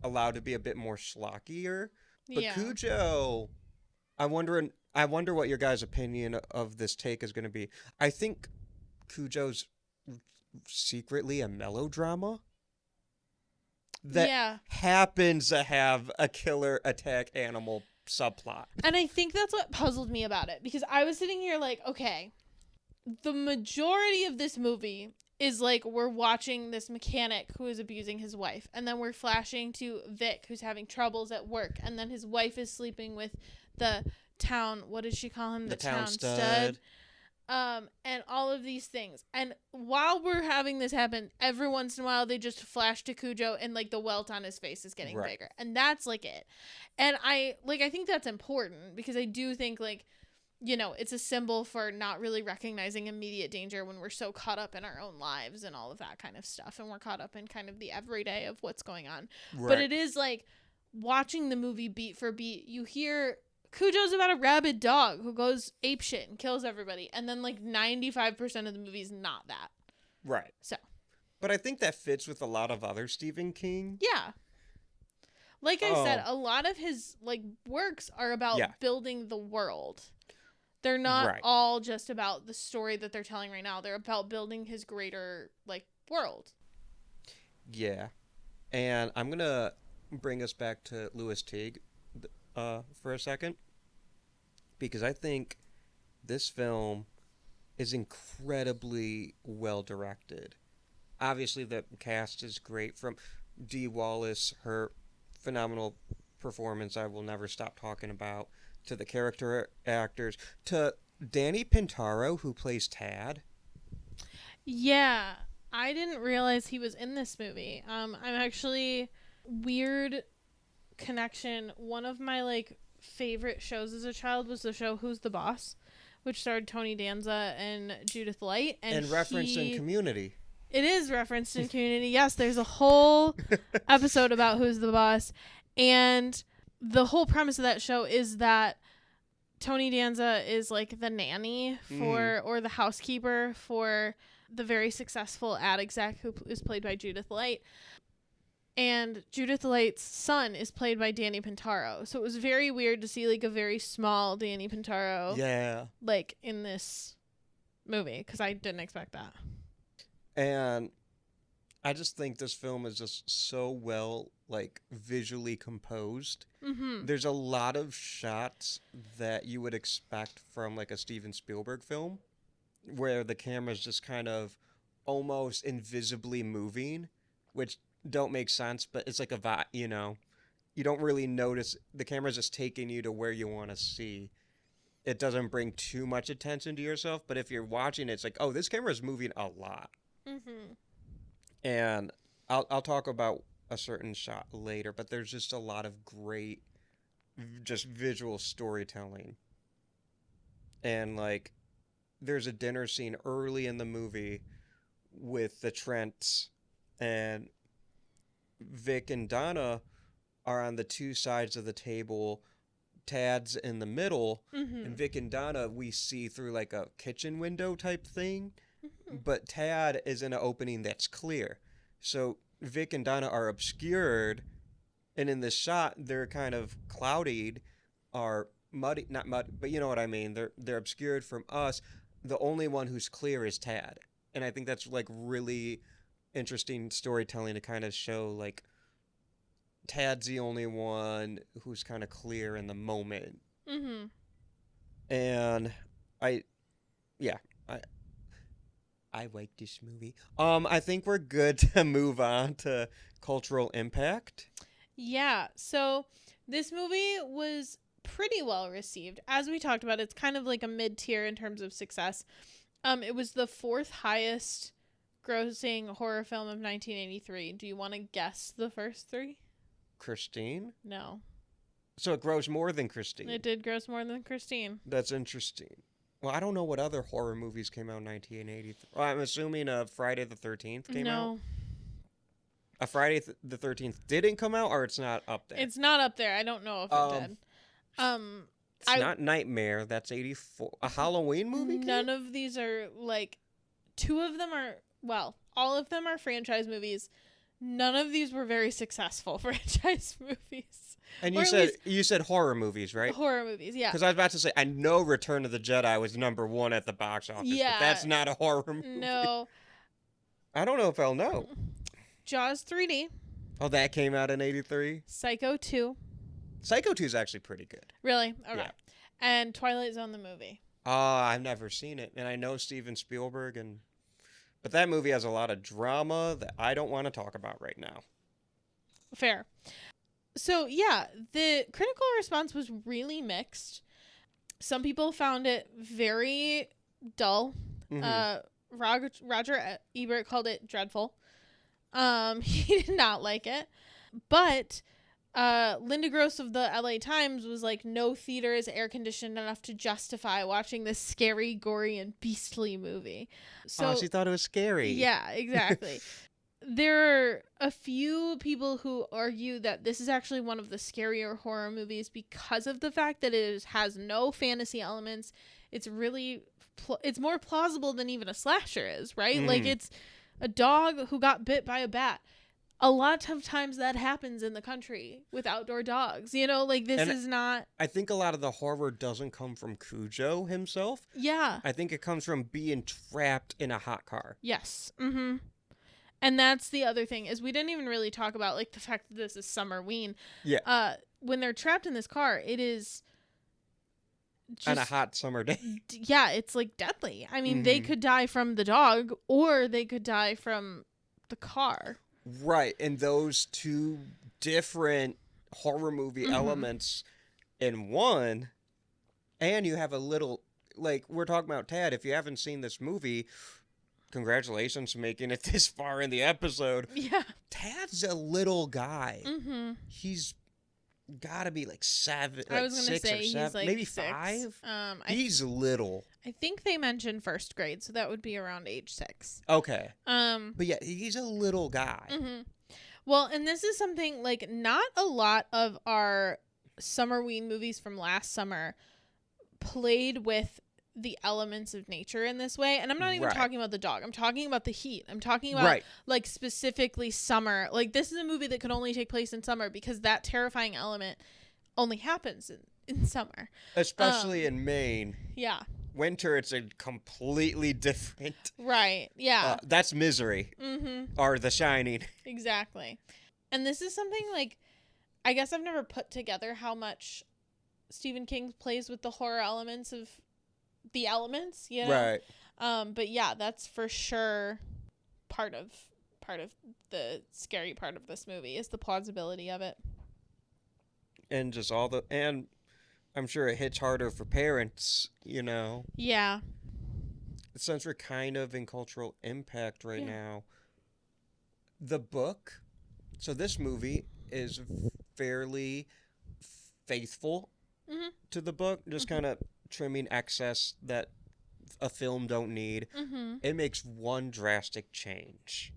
allowed to be a bit more schlockier. But Yeah. Cujo, I wonder what your guys' opinion of this take is going to be. I think Cujo's secretly a melodrama that Yeah. happens to have a killer attack animal subplot. And I think that's what puzzled me about it, because I was sitting here like, okay, the majority of this movie is like we're watching this mechanic who is abusing his wife, and then we're flashing to Vic who's having troubles at work, and then his wife is sleeping with the town, what did she call him? The town stud. And all of these things. And while we're having this happen, every once in a while they just flash to Cujo and like the welt on his face is getting bigger. And that's like it. And I think that's important, because I do think like, you know, it's a symbol for not really recognizing immediate danger when we're so caught up in our own lives and all of that kind of stuff. And we're caught up in kind of the everyday of what's going on. Right. But it is like watching the movie beat for beat. You hear Cujo's about a rabid dog who goes apeshit and kills everybody. And then like 95% of the movie is not that. Right. So. But I think that fits with a lot of other Stephen King. Yeah. Like I said, a lot of his like works are about building the world. They're not all just about the story that they're telling right now. They're about building his greater like world. Yeah. And I'm going to bring us back to Louis Teague for a second, because I think this film is incredibly well directed. Obviously, the cast is great, from Dee Wallace, her phenomenal performance I will never stop talking about, to the character actors, to Danny Pintaro, who plays Tad. Yeah, I didn't realize he was in this movie. I'm actually, weird connection, one of my like favorite shows as a child was the show Who's the Boss, which starred Tony Danza and Judith Light, and referenced in Community. It is referenced in Community. Yes, there's a whole episode about Who's the Boss, and the whole premise of that show is that Tony Danza is like the nanny for or the housekeeper for the very successful ad exec who is played by Judith Light. And Judith Light's son is played by Danny Pintaro. So it was very weird to see like a very small Danny Pintaro like in this movie, because I didn't expect that. And I just think this film is just so well like visually composed. Mm-hmm. There's a lot of shots that you would expect from like a Steven Spielberg film, where the camera's just kind of almost invisibly moving, which don't make sense, but it's like a you know, you don't really notice. The camera's just taking you to where you want to see. It doesn't bring too much attention to yourself, but if you're watching it, it's like, oh, this camera's moving a lot. Mm-hmm. And I'll talk about a certain shot later, but there's just a lot of great just visual storytelling. And like there's a dinner scene early in the movie with the Trents, and Vic and Donna are on the two sides of the table. Tad's in the middle, and Vic and Donna we see through like a kitchen window type thing, but Tad is in an opening that's clear. So Vic and Donna are obscured, and in this shot they're kind of clouded, or muddy, not mud, but you know what I mean. They're obscured from us. The only one who's clear is Tad, and I think that's like really interesting storytelling to kind of show like Tad's the only one who's kind of clear in the moment. And I like this movie. I think we're good to move on to cultural impact. Yeah, so this movie was pretty well received. As we talked about, it's kind of like a mid-tier in terms of success. It was the fourth highest grossing horror film of 1983. Do you want to guess the first three? Christine? No. So it grows more than Christine. It did gross more than Christine. That's interesting. Well, I don't know what other horror movies came out in 1983. Well, I'm assuming Friday the 13th came out. No. A Friday the 13th didn't come out, or it's not up there? It's not up there. I don't know if it did. It's not Nightmare. That's 84. A Halloween movie? None of these are like... Two of them are... Well, all of them are franchise movies. None of these were very successful franchise movies. And Or you said horror movies, right? horror movies, yeah. Because I was about to say, I know Return of the Jedi was #1 at the box office, Yeah. but that's not a horror movie. No. I don't know if I'll know. Jaws 3D. Oh, that came out in 83? Psycho 2. Psycho 2 is actually pretty good. Really? Okay. Yeah. And Twilight Zone the movie. I've never seen it, and I know Steven Spielberg, but that movie has a lot of drama that I don't want to talk about right now. Fair. So, yeah, the critical response was really mixed. Some people found it very dull. Roger Ebert called it dreadful. He did not like it. But Linda Gross of the LA Times was like, no theater is air conditioned enough to justify watching this scary, gory, and beastly movie. So she thought it was scary. Yeah, exactly. There are a few people who argue that this is actually one of the scarier horror movies because of the fact that it has no fantasy elements. It's really, it's more plausible than even a slasher is, right? Like, it's a dog who got bit by a bat. A lot of times that happens in the country with outdoor dogs. You know, like, this is not... I think a lot of the horror doesn't come from Cujo himself. Yeah. I think it comes from being trapped in a hot car. Yes. Mm-hmm. And that's the other thing, is we didn't even really talk about, like, the fact that this is Summerween. Yeah. When they're trapped in this car, it is just... On a hot summer day. Yeah, it's, like, deadly. I mean, they could die from the dog, or they could die from the car. Right, and those two different horror movie elements in one, and you have a little, like, we're talking about Tad. If you haven't seen this movie, congratulations making it this far in the episode. Yeah. Tad's a little guy. He's got to be like 7, I like was gonna 6 say or he's 7, like maybe 6. 5. He's little. I think they mentioned first grade, so that would be around age 6. Okay. But yeah, he's a little guy. Well, and this is something, like, not a lot of our Summerween movies from last summer played with the elements of nature in this way. And I'm not even talking about the dog. I'm talking about the heat. I'm talking about, like, specifically summer. Like, this is a movie that could only take place in summer because that terrifying element only happens in summer. Especially in Maine. Yeah. Winter, it's a completely different. Right. Yeah. That's Misery. Or The Shining. Exactly. And this is something, like, I guess I've never put together how much Stephen King plays with the horror elements of the elements, you know? Right. But yeah, that's for sure part of the scary part of this movie is the plausibility of it. And just and I'm sure it hits harder for parents, you know. Yeah. Since we're kind of in cultural impact right now, the book So this movie is fairly faithful to the book, just kind of trimming excess that a film don't need. It makes one drastic change.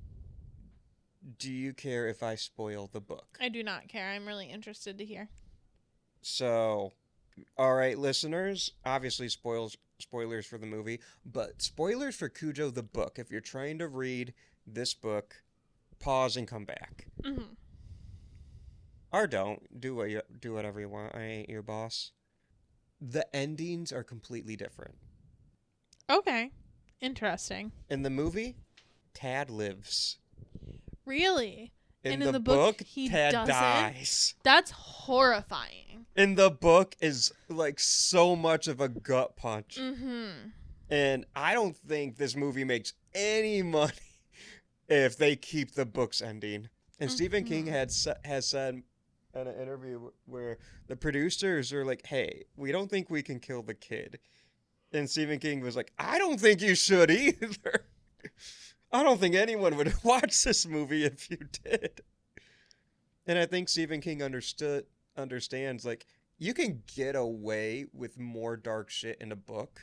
Do you care if I spoil the book? I do not care. I'm really interested to hear. So, all right, listeners, obviously spoilers for the movie, but spoilers for Cujo the book. If you're trying to read this book, pause and come back. Or don't. Do whatever you want. I ain't your boss. The endings are completely different. Okay. Interesting. In the movie, Tad lives. Really? In and the book, he Tad doesn't? dies. That's horrifying. In the book is like so much of a gut punch. And I don't think this movie makes any money if they keep the book's ending. And Stephen King has said in an interview where the producers are like, hey, we don't think we can kill the kid. And Stephen King was like, I don't think you should either. I don't think anyone would watch this movie if you did. And I think Stephen King understands, like, you can get away with more dark shit in a book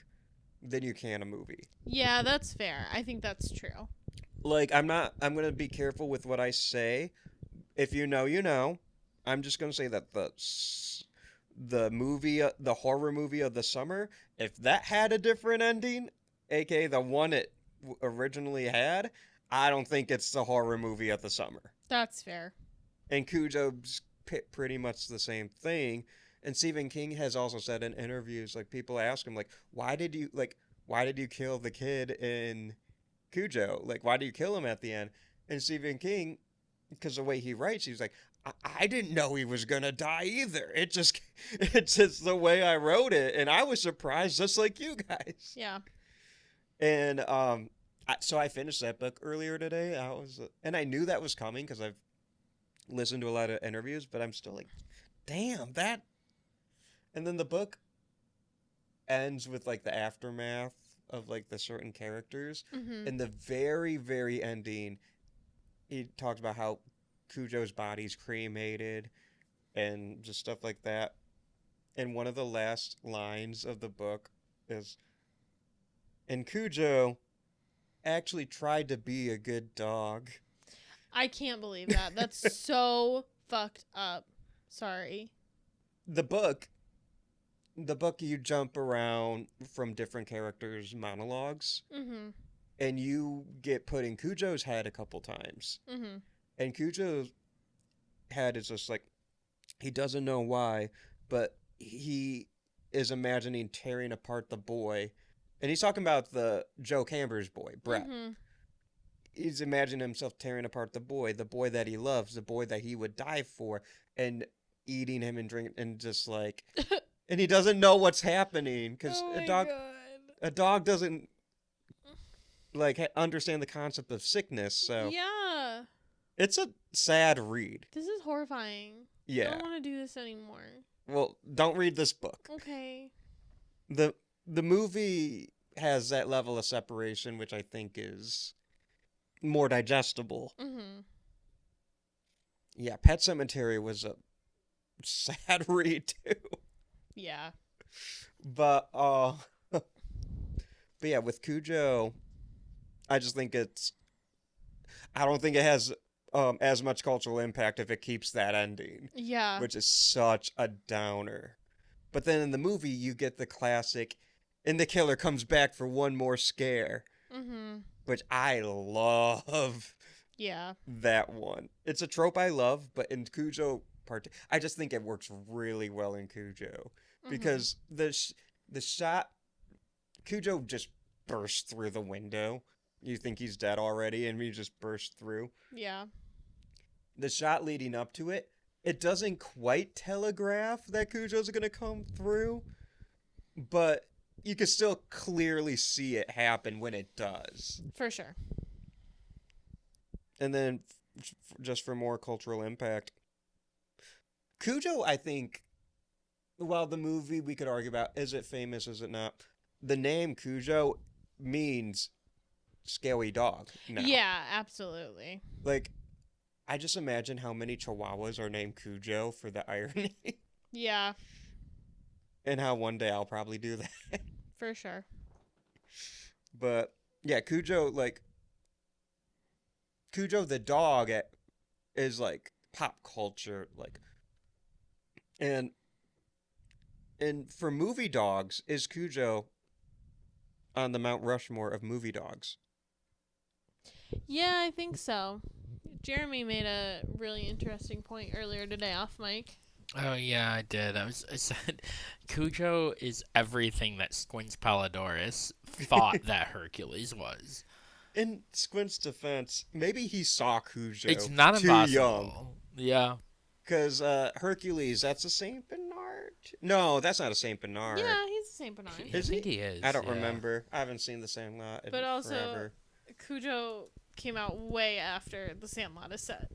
than you can a movie. Yeah, that's fair. I think that's true. Like, I'm going to be careful with what I say. If you know, you know. I'm just going to say that the movie, the horror movie of the summer, if that had a different ending, aka the one it originally had, I don't think it's the horror movie of the summer. That's fair. And Cujo's pretty much the same thing. And Stephen King has also said in interviews, like, people ask him, like, why did you kill the kid in Cujo? Like, why do you kill him at the end? And Stephen King, because the way he writes, he's like, I didn't know he was gonna die either. It's just the way I wrote it, and I was surprised, just like you guys. Yeah. And so I finished that book earlier today. And I knew that was coming because I've listened to a lot of interviews, but I'm still like, damn that. And then the book ends with like the aftermath of like the certain characters. And the very, very ending, he talks about how Cujo's body's cremated and just stuff like that. And one of the last lines of the book is, and Cujo actually tried to be a good dog. I can't believe that. That's so fucked up. Sorry. The book, you jump around from different characters' monologues. And you get put in Cujo's head a couple times. And Cujo's head is just like, he doesn't know why, but he is imagining tearing apart the boy. And he's talking about the Joe Camber's boy, Brett. He's imagining himself tearing apart the boy that he loves, the boy that he would die for, and eating him and drinking, and just like, and he doesn't know what's happening because a dog doesn't like understand the concept of sickness. So yeah, it's a sad read. this is horrifying. Yeah. I don't want to do this anymore. Well, don't read this book. Okay. The movie has that level of separation, which I think is more digestible. Yeah, Pet Sematary was a sad read too. Yeah. But but yeah, with Cujo, I just think I don't think it has as much cultural impact if it keeps that ending. Yeah. Which is such a downer. But then in the movie, you get the classic, and the killer comes back for one more scare. Which I love. Yeah. That one. It's a trope I love, but in Cujo I just think it works really well in Cujo. Because the shot, Cujo just bursts through the window. You think he's dead already, and he just bursts through. Yeah. The shot leading up to it, it doesn't quite telegraph that Cujo's going to come through, but you can still clearly see it happen when it does. For sure. And then, just for more cultural impact, Cujo, I think, while the movie we could argue about, is it famous, is it not? The name Cujo means scaly dog now. Yeah, absolutely. Like, I just imagine how many Chihuahuas are named Cujo for the irony, Yeah, and how one day I'll probably do that. for sure. But yeah, Cujo the dog is like pop culture, like, and for movie dogs, is Cujo on the Mount Rushmore of movie dogs? Yeah, I think so. Jeremy made a really interesting point earlier today off mic. Oh yeah, I did. I said Cujo is everything that Squints Palladorus thought that Hercules was. In Squint's defense, maybe he saw Cujo It's not too impossible. young. Yeah. Because Hercules, that's a Saint Bernard. No, that's not a Saint Bernard. Yeah, he's the Saint Bernard. I Is think he? he is. I don't yeah. remember. I haven't seen The Sandlot in But also, forever. Cujo came out way after The Sandlot is set.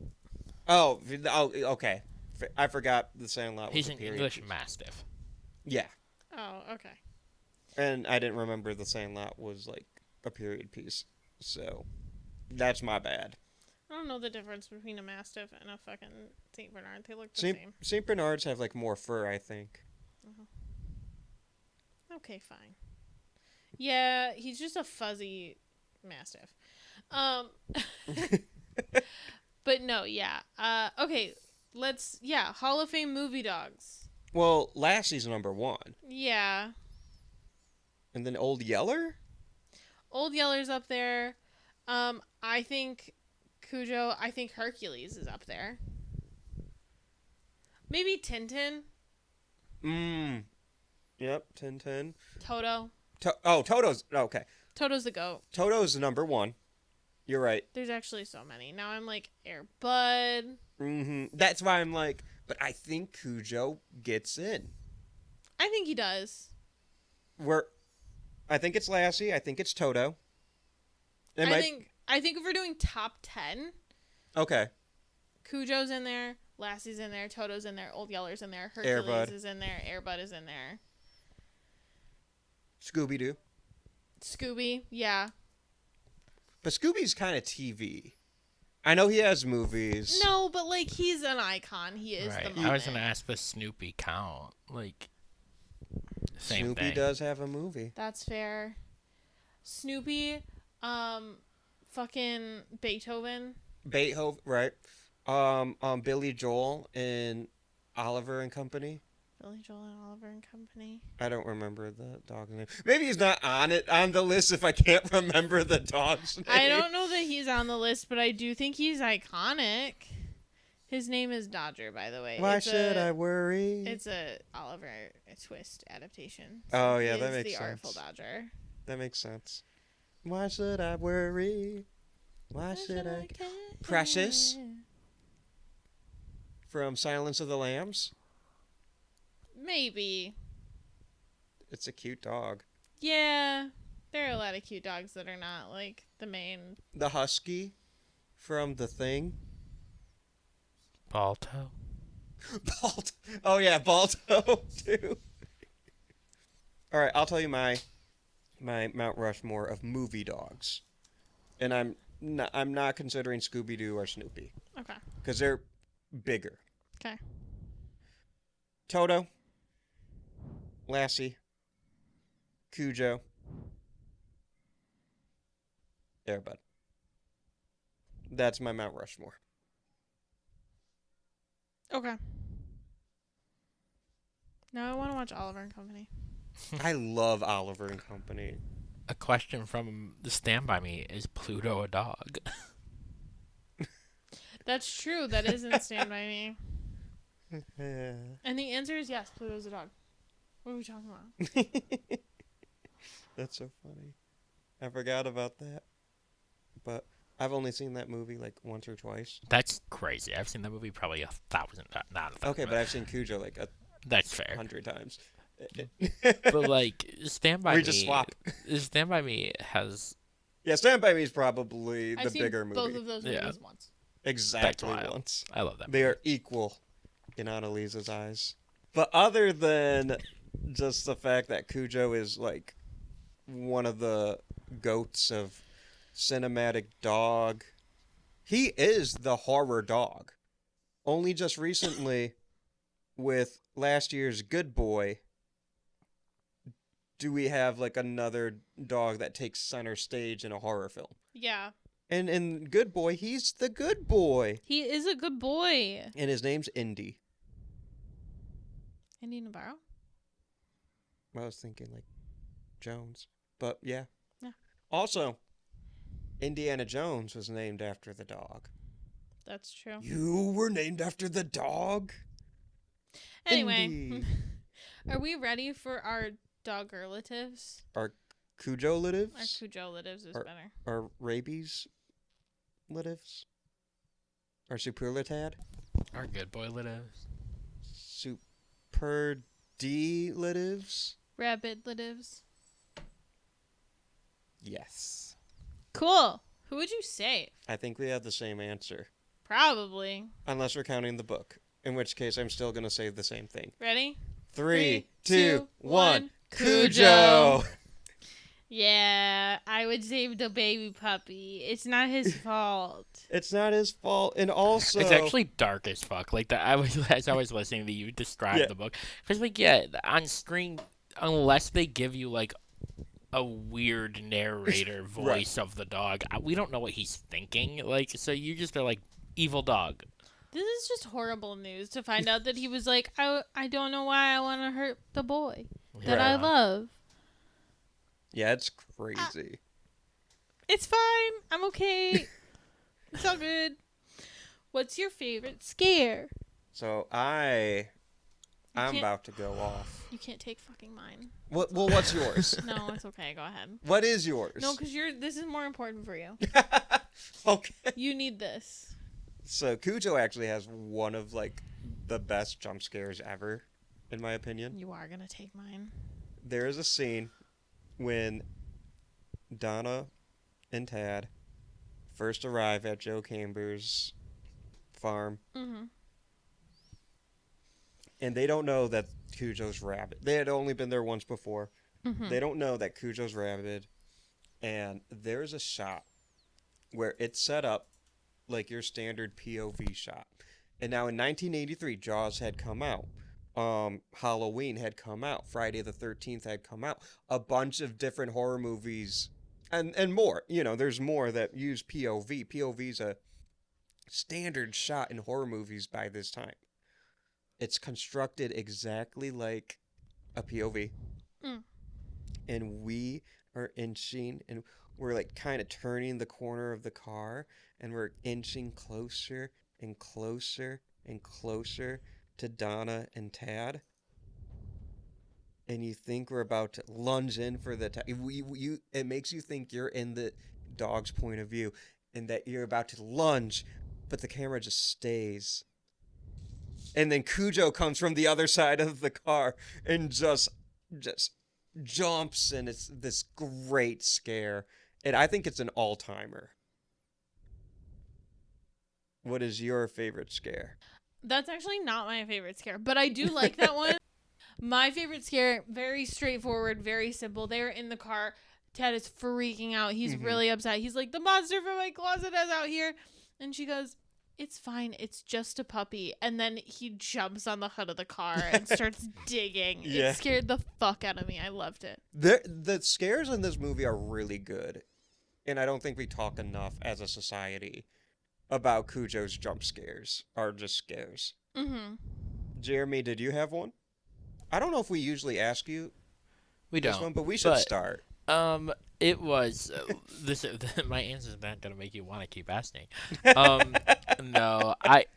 Oh, okay. I forgot The Sandlot was He's a an period English piece. Mastiff. Yeah. Oh, okay. And I didn't remember The Sandlot was like a period piece. So that's my bad. I don't know the difference between a Mastiff and a fucking Saint Bernard. They look the same. Saint Bernards have like more fur, I think. Okay, fine. Yeah, he's just a fuzzy Mastiff. But no, yeah. Okay, Hall of Fame movie dogs. Well, Lassie's number 1. Yeah. And then Old Yeller? Old Yeller's up there. I think Cujo, I think Hercules is up there. Maybe Tintin. Yep, Tintin. Toto. Toto's okay. Toto's the goat. Toto's the number 1. You're right. There's actually so many. Now I'm like Air Bud. That's why I'm like, but I think Cujo gets in. I think he does. I think it's Lassie. I think it's Toto. I think if we're doing top 10, Okay. Cujo's in there, Lassie's in there, Toto's in there, Old Yeller's in there, Air Hercules Bud. is in there, Air Bud is in there. Scooby-Doo. Scooby, yeah. But Scooby's kind of TV. I know he has movies. No, but like he's an icon. He is Right. the moment. I was gonna ask the Snoopy count. Like same Snoopy thing. does have a movie. That's fair. Snoopy, fucking Beethoven. Beethoven, right? Billy Joel and Oliver and Company. Billy Joel and Oliver and Company. I don't remember the dog's name. Maybe he's not on the list if I can't remember the dog's name. I don't know that he's on the list, but I do think he's iconic. His name is Dodger, by the way. Why should I worry? It's a Oliver Twist adaptation. Oh, yeah, he that is makes the sense. Artful Dodger. That makes sense. Why should I worry? Why should I? care? Precious from Silence of the Lambs. Maybe. It's a cute dog. Yeah. There are a lot of cute dogs that are not like the main. The husky from The Thing. Balto. Balto. Oh yeah, Balto too. All right, I'll tell you my Mount Rushmore of movie dogs, and I'm not considering Scooby-Doo or Snoopy Okay. because they're bigger. Okay. Toto, Lassie, Cujo, Air Bud. That's my Mount Rushmore. Okay. Now I want to watch Oliver and Company. I love Oliver and Company. A question from the Stand By Me: is Pluto a dog? That's true. That is in Stand By Me. Yeah. And the answer is yes, Pluto's a dog. What are we talking about? That's so funny. I forgot about that. But I've only seen that movie like once or twice. That's crazy. I've seen that movie probably 1,000 times. Not 1,000. Okay, but I've seen Cujo like That's fair. 100 times. But like Stand By Me. We just swap. Stand By Me has Yeah, Stand By Me is probably the I've seen bigger movie. both of those Yeah. movies once. Exactly That's wild. once. I love that. They are equal in Annaliese's eyes. But other than just the fact that Cujo is like one of the goats of cinematic dog He is the horror dog. Only just recently, with last year's Good Boy, do we have like another dog that takes center stage in a horror film. Yeah. And in Good Boy, he's the good boy. He is a good boy. And his name's Indy. Indy Navarro? I was thinking like Jones. But yeah. Yeah. Also, Indiana Jones was named after the dog. That's true. You were named after the dog? Anyway, Indy. are we ready for our dog relatives? Our Cujo Our litives? Cujo relatives is better. Our rabies litives? Our superlatad? Our good boy lives. Super D litives? Rabbit relatives. Yes. Cool. Who would you save? I think we have the same answer. Probably. Unless we're counting the book. In which case, I'm still going to say the same thing. Ready? 3, 2, 2, 1. Cujo. Cujo! Yeah, I would save the baby puppy. It's not his fault. It's not his fault. And also... It's actually dark as fuck. Like, as I was listening to you describe the book. Because, like, yeah, on screen, unless they give you, like, a weird narrator voice of the dog, we don't know what he's thinking. Like, so you just are like, evil dog. This is just horrible news to find out that he was like, I don't know why I want to hurt the boy that I love. Yeah, it's crazy. It's fine. I'm okay. It's all good. What's your favorite scare? So I'm can't- about to go off. You can't take fucking mine. Well, what's yours? No, it's okay. Go ahead. What is yours? No, because this is more important for you. Okay. You need this. So Cujo actually has one of like the best jump scares ever, in my opinion. You are gonna take mine. There is a scene when Donna and Tad first arrive at Joe Camber's farm. Mm-hmm. And they don't know that Cujo's rabid. They had only been there once before. Mm-hmm. They don't know that Cujo's rabid. And there's a shot where it's set up like your standard POV shot. And now in 1983, Jaws had come out. Halloween had come out. Friday the 13th had come out. A bunch of different horror movies and more. You know, there's more that use POV. POV's a standard shot in horror movies by this time. It's constructed exactly like a POV. Mm. And we are inching and we're like kind of turning the corner of the car and we're inching closer and closer and closer to Donna and Tad. And you think we're about to lunge in for the it makes you think you're in the dog's point of view and that you're about to lunge, but the camera just stays. And then Cujo comes from the other side of the car and just jumps, and it's this great scare. And I think it's an all-timer. What is your favorite scare? That's actually not my favorite scare, but I do like that one. My favorite scare, very straightforward, very simple. They're in the car. Ted is freaking out. He's really upset. He's like, the monster from my closet is out here. And she goes, it's fine. It's just a puppy. And then he jumps on the hood of the car and starts digging. Yeah. It scared the fuck out of me. I loved it. The scares in this movie are really good. And I don't think we talk enough as a society about Cujo's jump scares, or just scares. Mm-hmm. Jeremy, did you have one? I don't know if we usually ask you We this don't. one, but we should start. It was this. My answer is not gonna make you want to keep asking. No,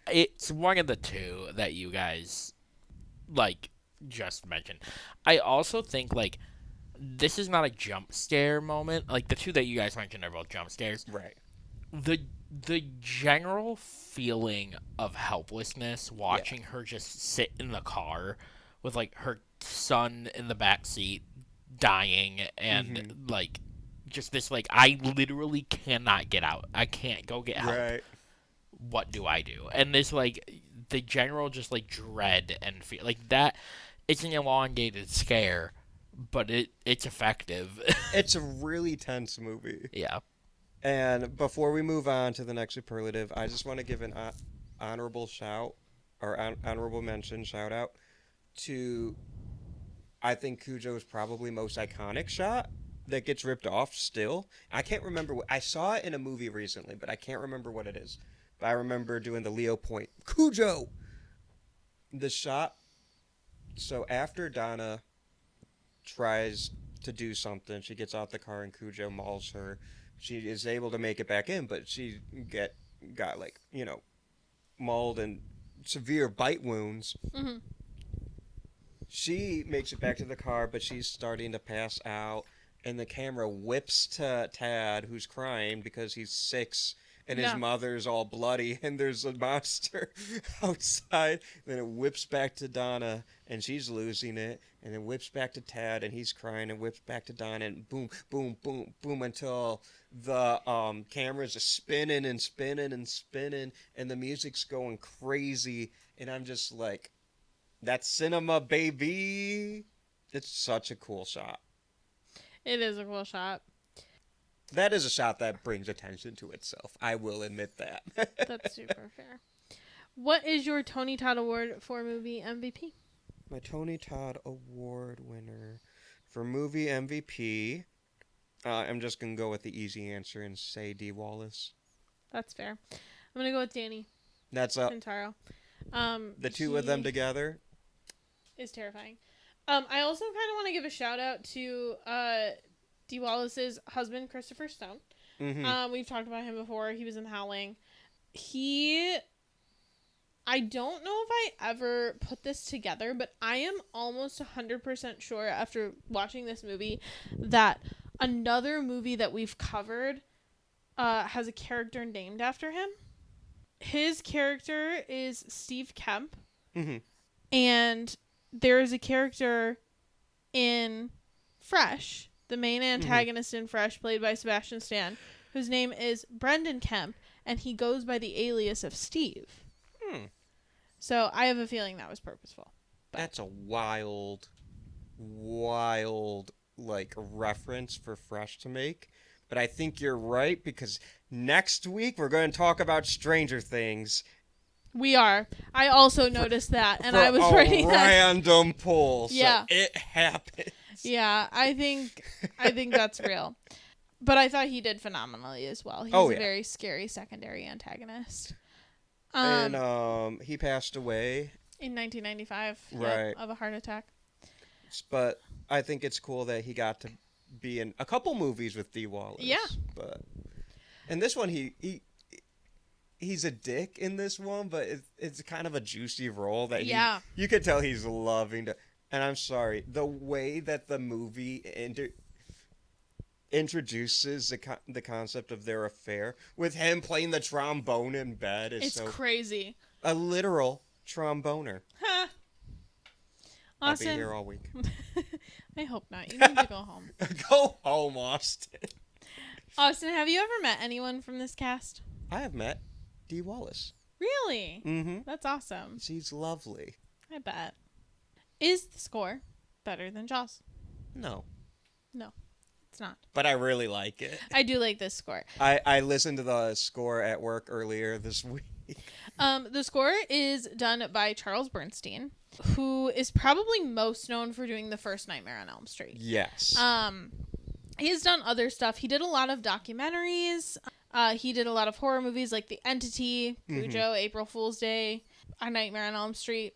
it's one of the two that you guys like just mentioned. I also think like this is not a jump scare moment. Like the two that you guys mentioned are both jump scares. Right. The general feeling of helplessness watching her just sit in the car with like her son in the back seat dying and like just this like I literally cannot get out. I can't go get help. Right. What do I do? And this like the general just like dread and feel like that. It's an elongated scare, but it's effective. It's a really tense movie. Yeah. And before we move on to the next superlative, I just want to give an honorable honorable mention shout out to, I think, Cujo's probably most iconic shot that gets ripped off still. I can't remember I saw it in a movie recently, but I can't remember what it is. But I remember doing the Leo point. Cujo! The shot. So after Donna tries to do something, she gets out the car and Cujo mauls her. She is able to make it back in, but she got like, mauled and severe bite wounds. Mm-hmm. She makes it back to the car, but she's starting to pass out, and the camera whips to Tad, who's crying because he's 6, and his mother's all bloody, and there's a monster outside. Then it whips back to Donna, and she's losing it, and then whips back to Tad, and he's crying, and whips back to Donna, and boom, boom, boom, boom, until the camera's just spinning and spinning and spinning, and the music's going crazy, and I'm just like, that's cinema, baby. It's such a cool shot. It is a cool shot. That is a shot that brings attention to itself. I will admit that. That's super fair. What is your Tony Todd Award for movie MVP? My Tony Todd Award winner for movie MVP, I'm just going to go with the easy answer and say Dee Wallace. That's fair. I'm going to go with Danny That's Pintaro. the two of them together is terrifying. I also kind of want to give a shout out to Dee Wallace's husband, Christopher Stone. Mm-hmm. We've talked about him before. He was in Howling. I don't know if I ever put this together, but I am almost 100% sure after watching this movie that another movie that we've covered has a character named after him. His character is Steve Kemp. Mm-hmm. And there is a character in Fresh, the main antagonist in Fresh, played by Sebastian Stan, whose name is Brendan Kemp, and he goes by the alias of Steve. So I have a feeling that was purposeful. But That's a wild, like, reference for Fresh to make. But I think you're right, because next week we're going to talk about Stranger Things. we are. I also noticed that, and I was for writing a that. random pull. So Yeah. it happens. Yeah, I think that's real. But I thought he did phenomenally as well. He's a very scary secondary antagonist. And he passed away In 1995, Right. of a heart attack. but I think it's cool that he got to be in a couple movies with Dee Wallace. Yeah. But in this one, he's a dick in this one, but it's kind of a juicy role that you could tell he's loving to. And I'm sorry, the way that the movie introduces the concept of their affair with him playing the trombone in bed is It's crazy. a literal tromboner. Austin, I'll be here all week. I hope not. You need to go home. Go home, Austin. Austin, have you ever met anyone from this cast? I have met Dee Wallace. Really? Mm-hmm. That's awesome. She's lovely. I bet. Is the score better than Jaws? No, No, it's not. but I really like it. I do like this score. I listened to the score at work earlier this week. The score is done by Charles Bernstein, who is probably most known for doing the first Nightmare on Elm Street. Yes. He's done other stuff. He did a lot of documentaries. He did a lot of horror movies like The Entity, Cujo, April Fool's Day, A Nightmare on Elm Street.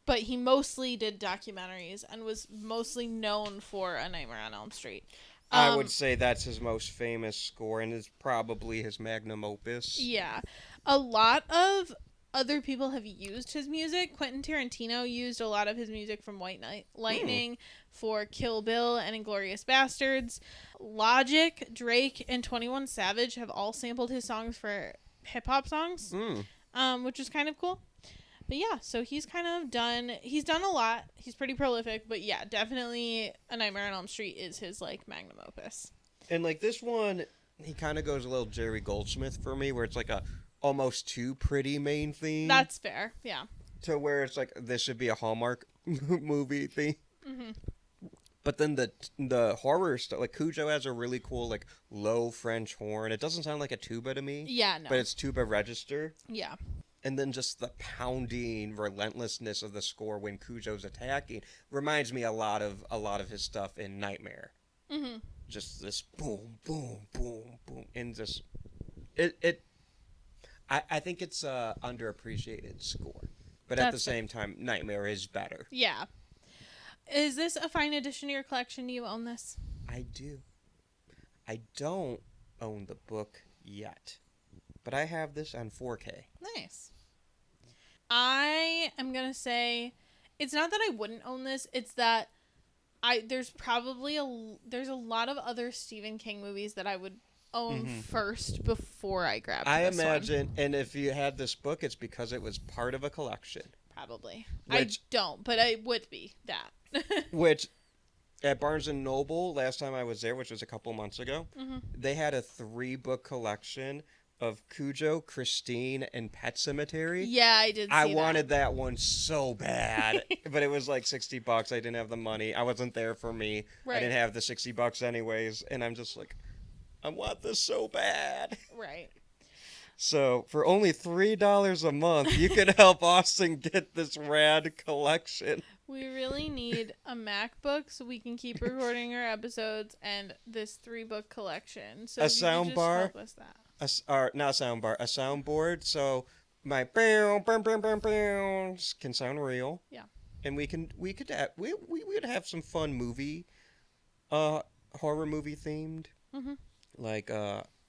But he mostly did documentaries and was mostly known for A Nightmare on Elm Street. I would say that's his most famous score, and it's probably his magnum opus. Yeah. A lot of other people have used his music. Quentin Tarantino used a lot of his music from White Knight Lightning for Kill Bill and Inglourious Bastards. Logic, Drake, and 21 Savage have all sampled his songs for hip-hop songs, which is kind of cool. But yeah, so he's done a lot. He's pretty prolific, but yeah, definitely A Nightmare on Elm Street is his, like, magnum opus. And, like, this one, he kind of goes a little Jerry Goldsmith for me, where it's like a almost too pretty main theme. That's fair, yeah. To where it's like, this should be a Hallmark movie theme. But then the horror stuff, like Cujo has a really cool like low French horn. It doesn't sound like a tuba to me. Yeah, no. But it's tuba register. Yeah. And then just the pounding relentlessness of the score when Cujo's attacking reminds me a lot of his stuff in Nightmare. Mm-hmm. Just this boom, boom, boom, boom, and just I think it's a underappreciated score, but at the same time, Nightmare is better. Yeah. Is this a fine addition to your collection? Do you own this? I do. I don't own the book yet, but I have this on 4K. Nice. I am gonna say, it's not that I wouldn't own this. It's that there's a lot of other Stephen King movies that I would own first before I grab this I one. imagine, and if you had this book, it's because it was part of a collection. Probably. I don't, but I would be that. Which, at Barnes & Noble, last time I was there, which was a couple months ago, they had a 3-book collection of Cujo, Christine, and Pet Sematary. Yeah, I did see I wanted that one so bad, but it was like $60. I didn't have the money. I wasn't there for me. Right. I didn't have the $60 anyways, and I'm just like, I want this so bad. Right. So for only $3 a month, you can help Austin get this rad collection. We really need a MacBook so we can keep recording our episodes and this 3-book collection. So A sound bar? help us that. Not a sound bar, a soundboard. So my can sound real. Yeah. And we would have some fun movie, horror movie themed. Mm-hmm. Like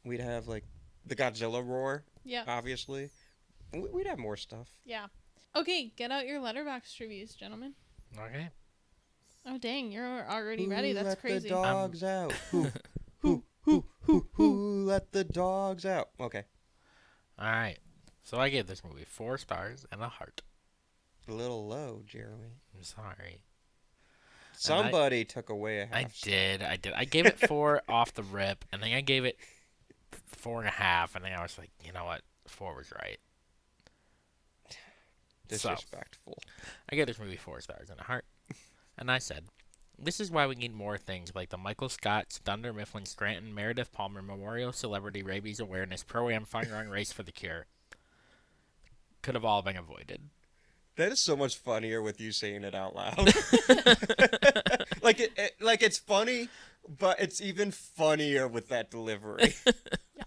we'd have like the Godzilla roar. Yeah. Obviously, we'd have more stuff. Yeah. Okay, get out your Letterboxd reviews, gentlemen. Okay. Oh dang, you're already ready. That's let crazy. the dogs out. Who let the dogs out? Okay. All right. So I gave this movie 4 stars and a heart. A little low, Jeremy. I'm sorry. Somebody took away a half. I did. I gave it 4 off the rip, and then I gave it 4.5, and then I was like, you know what? 4 was right. Disrespectful. So, I gave this movie 4 stars and a heart. And I said, this is why we need more things like the Michael Scott, Dunder Mifflin Scranton, Meredith Palmer Memorial Celebrity Rabies Awareness Pro-Am Fun Run Race for the Cure. Could have all been avoided. That is so much funnier with you saying it out loud. like it's funny, but it's even funnier with that delivery. Yeah.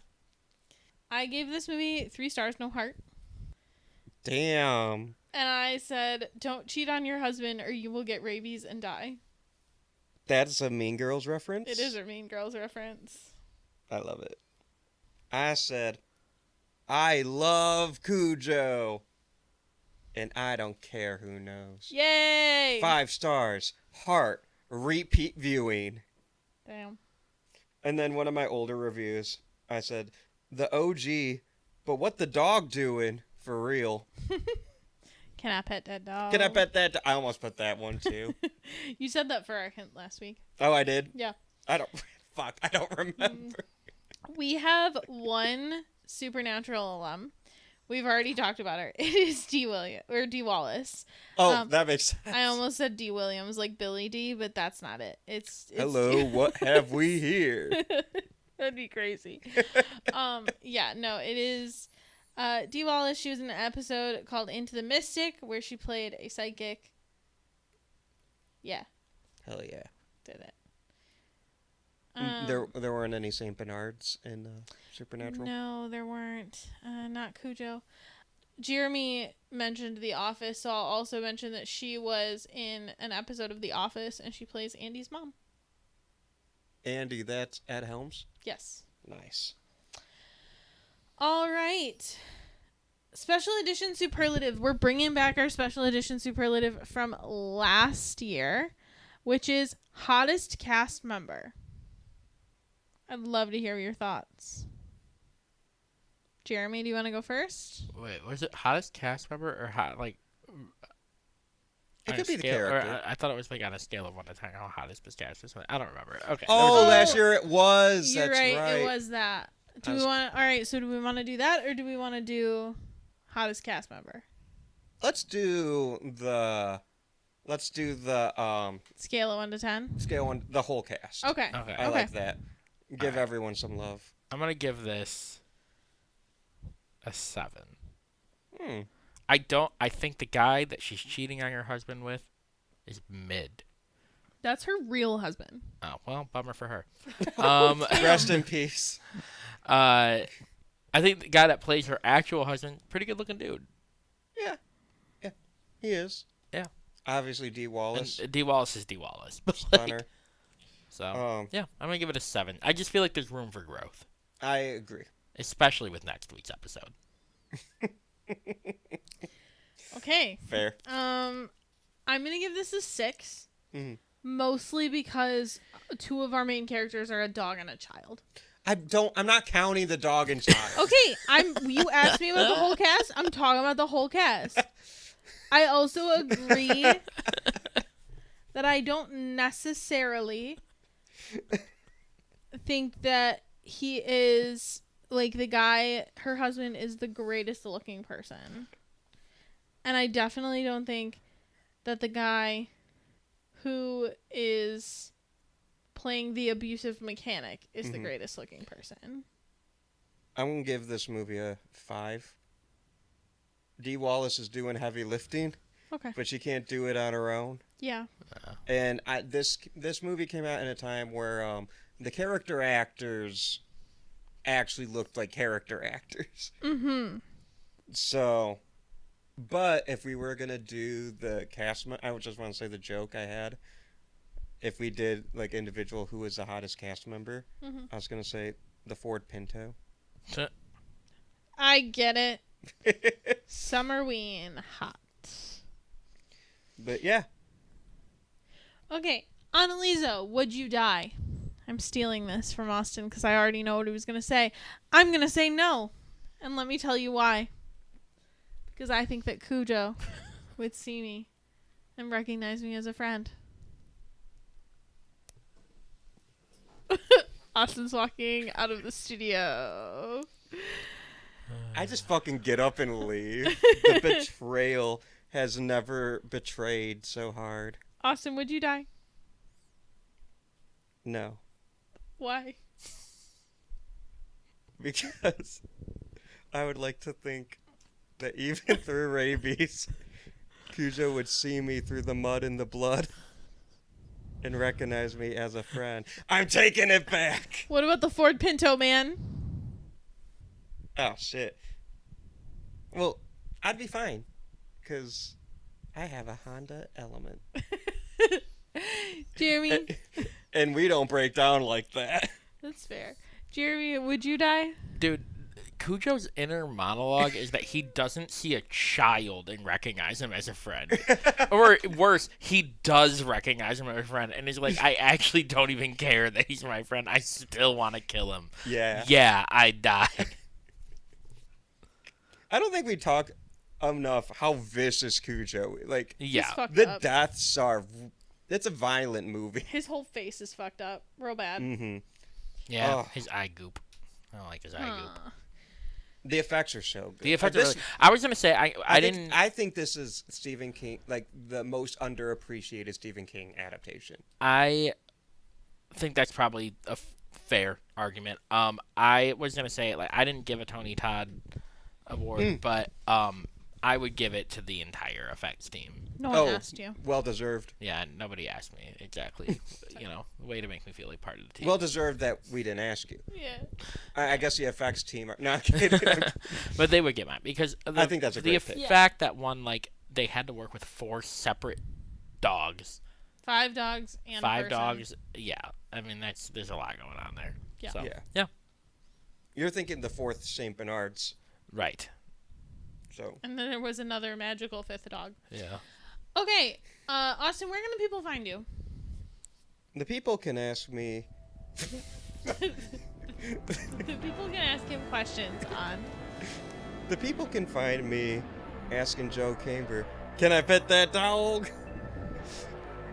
I gave this movie 3 stars, no heart. Damn. And I said, don't cheat on your husband or you will get rabies and die. That's a Mean Girls reference? It is a Mean Girls reference. I love it. I said, I love Cujo. And I don't care who knows. Yay! 5 stars. Heart. Repeat viewing. Damn. And then one of my older reviews, I said, the OG, but what the dog doing? For real. Can I pet that dog? Can I pet that? I almost put that one too. You said that for our hint last week. Oh, I did? Yeah. I don't remember. We have one Supernatural alum. We've already talked about her. It is D. Wallace. Oh, that makes sense. I almost said D. Williams, like Billy D, but that's not it. It's Hello, what have we here? That'd be crazy. Yeah, no, it is D. Wallace. She was in an episode called Into the Mystic where she played a psychic. Yeah. Hell yeah. Did it. There weren't any St. Bernards in Supernatural? No, there weren't. Not Cujo. Jeremy mentioned The Office, so I'll also mention that she was in an episode of The Office, and she plays Andy's mom. Andy, that's Ed Helms? Yes. Nice. All right. Special edition superlative. We're bringing back our special edition superlative from last year, which is hottest cast member. I'd love to hear your thoughts. Jeremy, do you want to go first? Wait, was it hottest cast member or hot like? It could be the character. I thought it was like on a scale of 1 to 10. How hottest was cast or something. I don't remember. Okay. Oh, last year it was. You're That's right. It was that. All right. So do we want to do that, or do we want to do hottest cast member? Let's do the let's do the Scale of 1 to 10. scale on the whole cast. Okay. Okay. I like that. Give Alright. everyone some love. I'm gonna give this a 7. I think the guy that she's cheating on her husband with is mid. That's her real husband. Oh, well, bummer for her. Rest in peace. I think the guy that plays her actual husband, pretty good looking dude. Yeah, he is. Yeah. Obviously, D. Wallace. And D. Wallace is D. Wallace. But Stunner. so, yeah, I'm going to give it a 7. I just feel like there's room for growth, I agree. especially with next week's episode. Okay. Fair. I'm gonna give this a 6. Mhm. Mostly because 2 of our main characters are a dog and a child. I'm not counting the dog and child. Okay, you asked me about the whole cast. I'm talking about the whole cast. I also agree that I don't necessarily think that he is like the guy, her husband is the greatest looking person. And I definitely don't think that the guy who is playing the abusive mechanic is the greatest looking person. I'm going to give this movie a 5. D. Wallace is doing heavy lifting, Okay. but she can't do it on her own. Yeah. And this movie came out in a time where the character actors actually looked like character actors. Mm-hmm. So, but if we were going to do the cast, I would just want to say the joke I had. If we did like individual who was the hottest cast member, I was going to say the Ford Pinto. I get it. Summerween hot. But yeah. Okay, Anneliese, would you die? I'm stealing this from Austin because I already know what he was going to say. I'm going to say no. And let me tell you why. Because I think that Cujo would see me and recognize me as a friend. Austin's walking out of the studio. I just fucking get up and leave. The betrayal has never betrayed so hard. Austin, would you die? No. Why? Because I would like to think that even through rabies, Cujo would see me through the mud and the blood and recognize me as a friend. I'm taking it back! What about the Ford Pinto, man? Oh, shit. Well, I'd be fine. Because I have a Honda Element. Jeremy? And we don't break down like that. That's fair. Jeremy, would you die? Dude, Cujo's inner monologue is that he doesn't see a child and recognize him as a friend. Or worse, he does recognize him as a friend and is like, I actually don't even care that he's my friend. I still want to kill him. Yeah. Yeah, I died. I don't think we talk enough how vicious Cujo. Like, He's Yeah. fucked the up. deaths are. It's a violent movie. His whole face is fucked up. Real bad. Mm-hmm. Yeah, Oh. his eye goop. I don't like his eye goop. Huh. The effects are so good. The effects are This- really, I was going to say, I think this is Stephen King, like the most underappreciated Stephen King adaptation. I think that's probably a fair argument. I was going to say, like, I didn't give a Tony Todd award, but I would give it to the entire effects team. No one asked you. Well deserved. Yeah, nobody asked me exactly. Way to make me feel like part of the team. Well deserved that we didn't ask you. Yeah. I guess the effects team are not kidding. But they would get mine because I think that's a great the pick. fact that they had to work with 4 separate dogs, 5 dogs and 5 a person. dogs. Yeah, I mean there's a lot going on there. Yeah. So, Yeah. You're thinking the 4th St. Bernard's. right. So And then there was another magical 5th dog. Yeah. Okay, Austin, where can the people find you? the people can ask me. The people can ask him questions on. The people can find me asking Joe Camber, "Can I pet that dog?"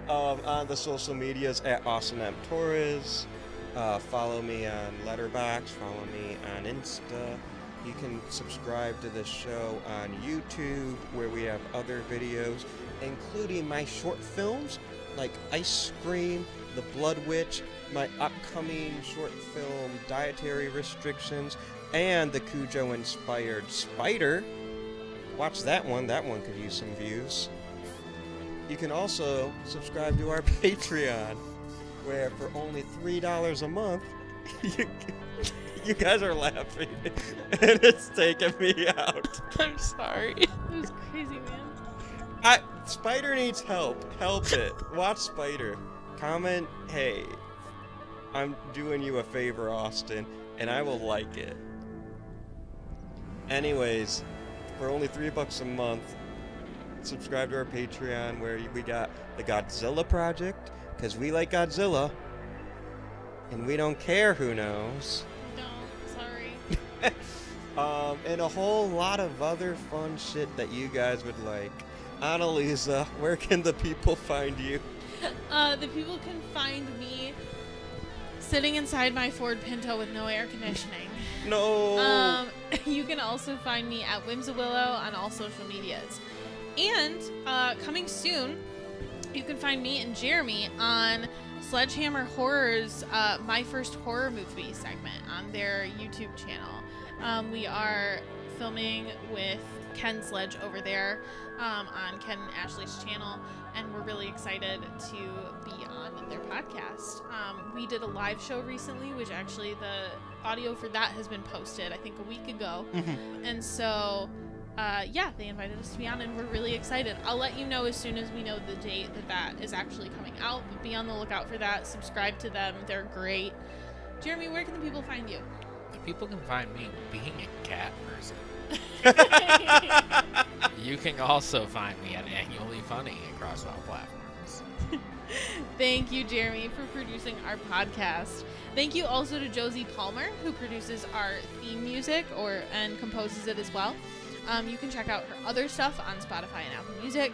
On the social medias at Austin M. Torres. Follow me on Letterboxd. Follow me on Insta. You can subscribe to the show on YouTube, where we have other videos. including my short films like Ice Cream, The Blood Witch, my upcoming short film Dietary Restrictions, and the Cujo-inspired Spider. Watch that one. That one could use some views. You can also subscribe to our Patreon, where for only $3 a month, you guys are laughing, and it's taking me out. I'm sorry. It was crazy, man. Spider needs help. Help it. Watch Spider. Comment, hey, I'm doing you a favor, Austin, and I will like it. Anyways, for only $3 a month, subscribe to our Patreon, where we got the Godzilla Project, because we like Godzilla, and we don't care who knows. Don't. Sorry. And a whole lot of other fun shit that you guys would like. Anneliese, where can the people find you? The people can find me sitting inside my Ford Pinto with no air conditioning. No. You can also find me at Whimsawillow on all social medias. And coming soon, you can find me and Jeremy on Sledgehammer Horror's My First Horror Movie segment on their YouTube channel. We are filming with Ken Sledge over there on Ken and Ashley's channel, and we're really excited to be on their podcast. We did a live show recently, which actually the audio for that has been posted, I think, a week ago. And so, yeah, they invited us to be on, and we're really excited. I'll let you know as soon as we know the date that is actually coming out, but be on the lookout for that. Subscribe to them. They're great. Jeremy, where can the people find you? The people can find me being a cat person. You can also find me at Annually Funny across all platforms. Thank you, Jeremy, for producing our podcast. Thank you also to Josie Palmer, who produces our theme music and composes it as well. You can check out her other stuff on Spotify and Apple Music.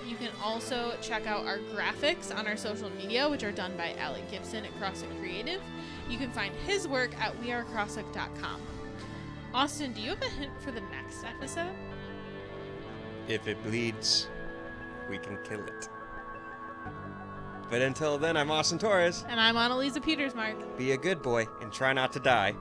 You can also check out our graphics on our social media, which are done by Alec Gibson at Crosshook Creative. You can find his work at wearecrosshook.com. Austin, do you have a hint for the next episode? If it bleeds, we can kill it. But until then, I'm Austin Torres. And I'm Anneliese Petersmark. Be a good boy and try not to die.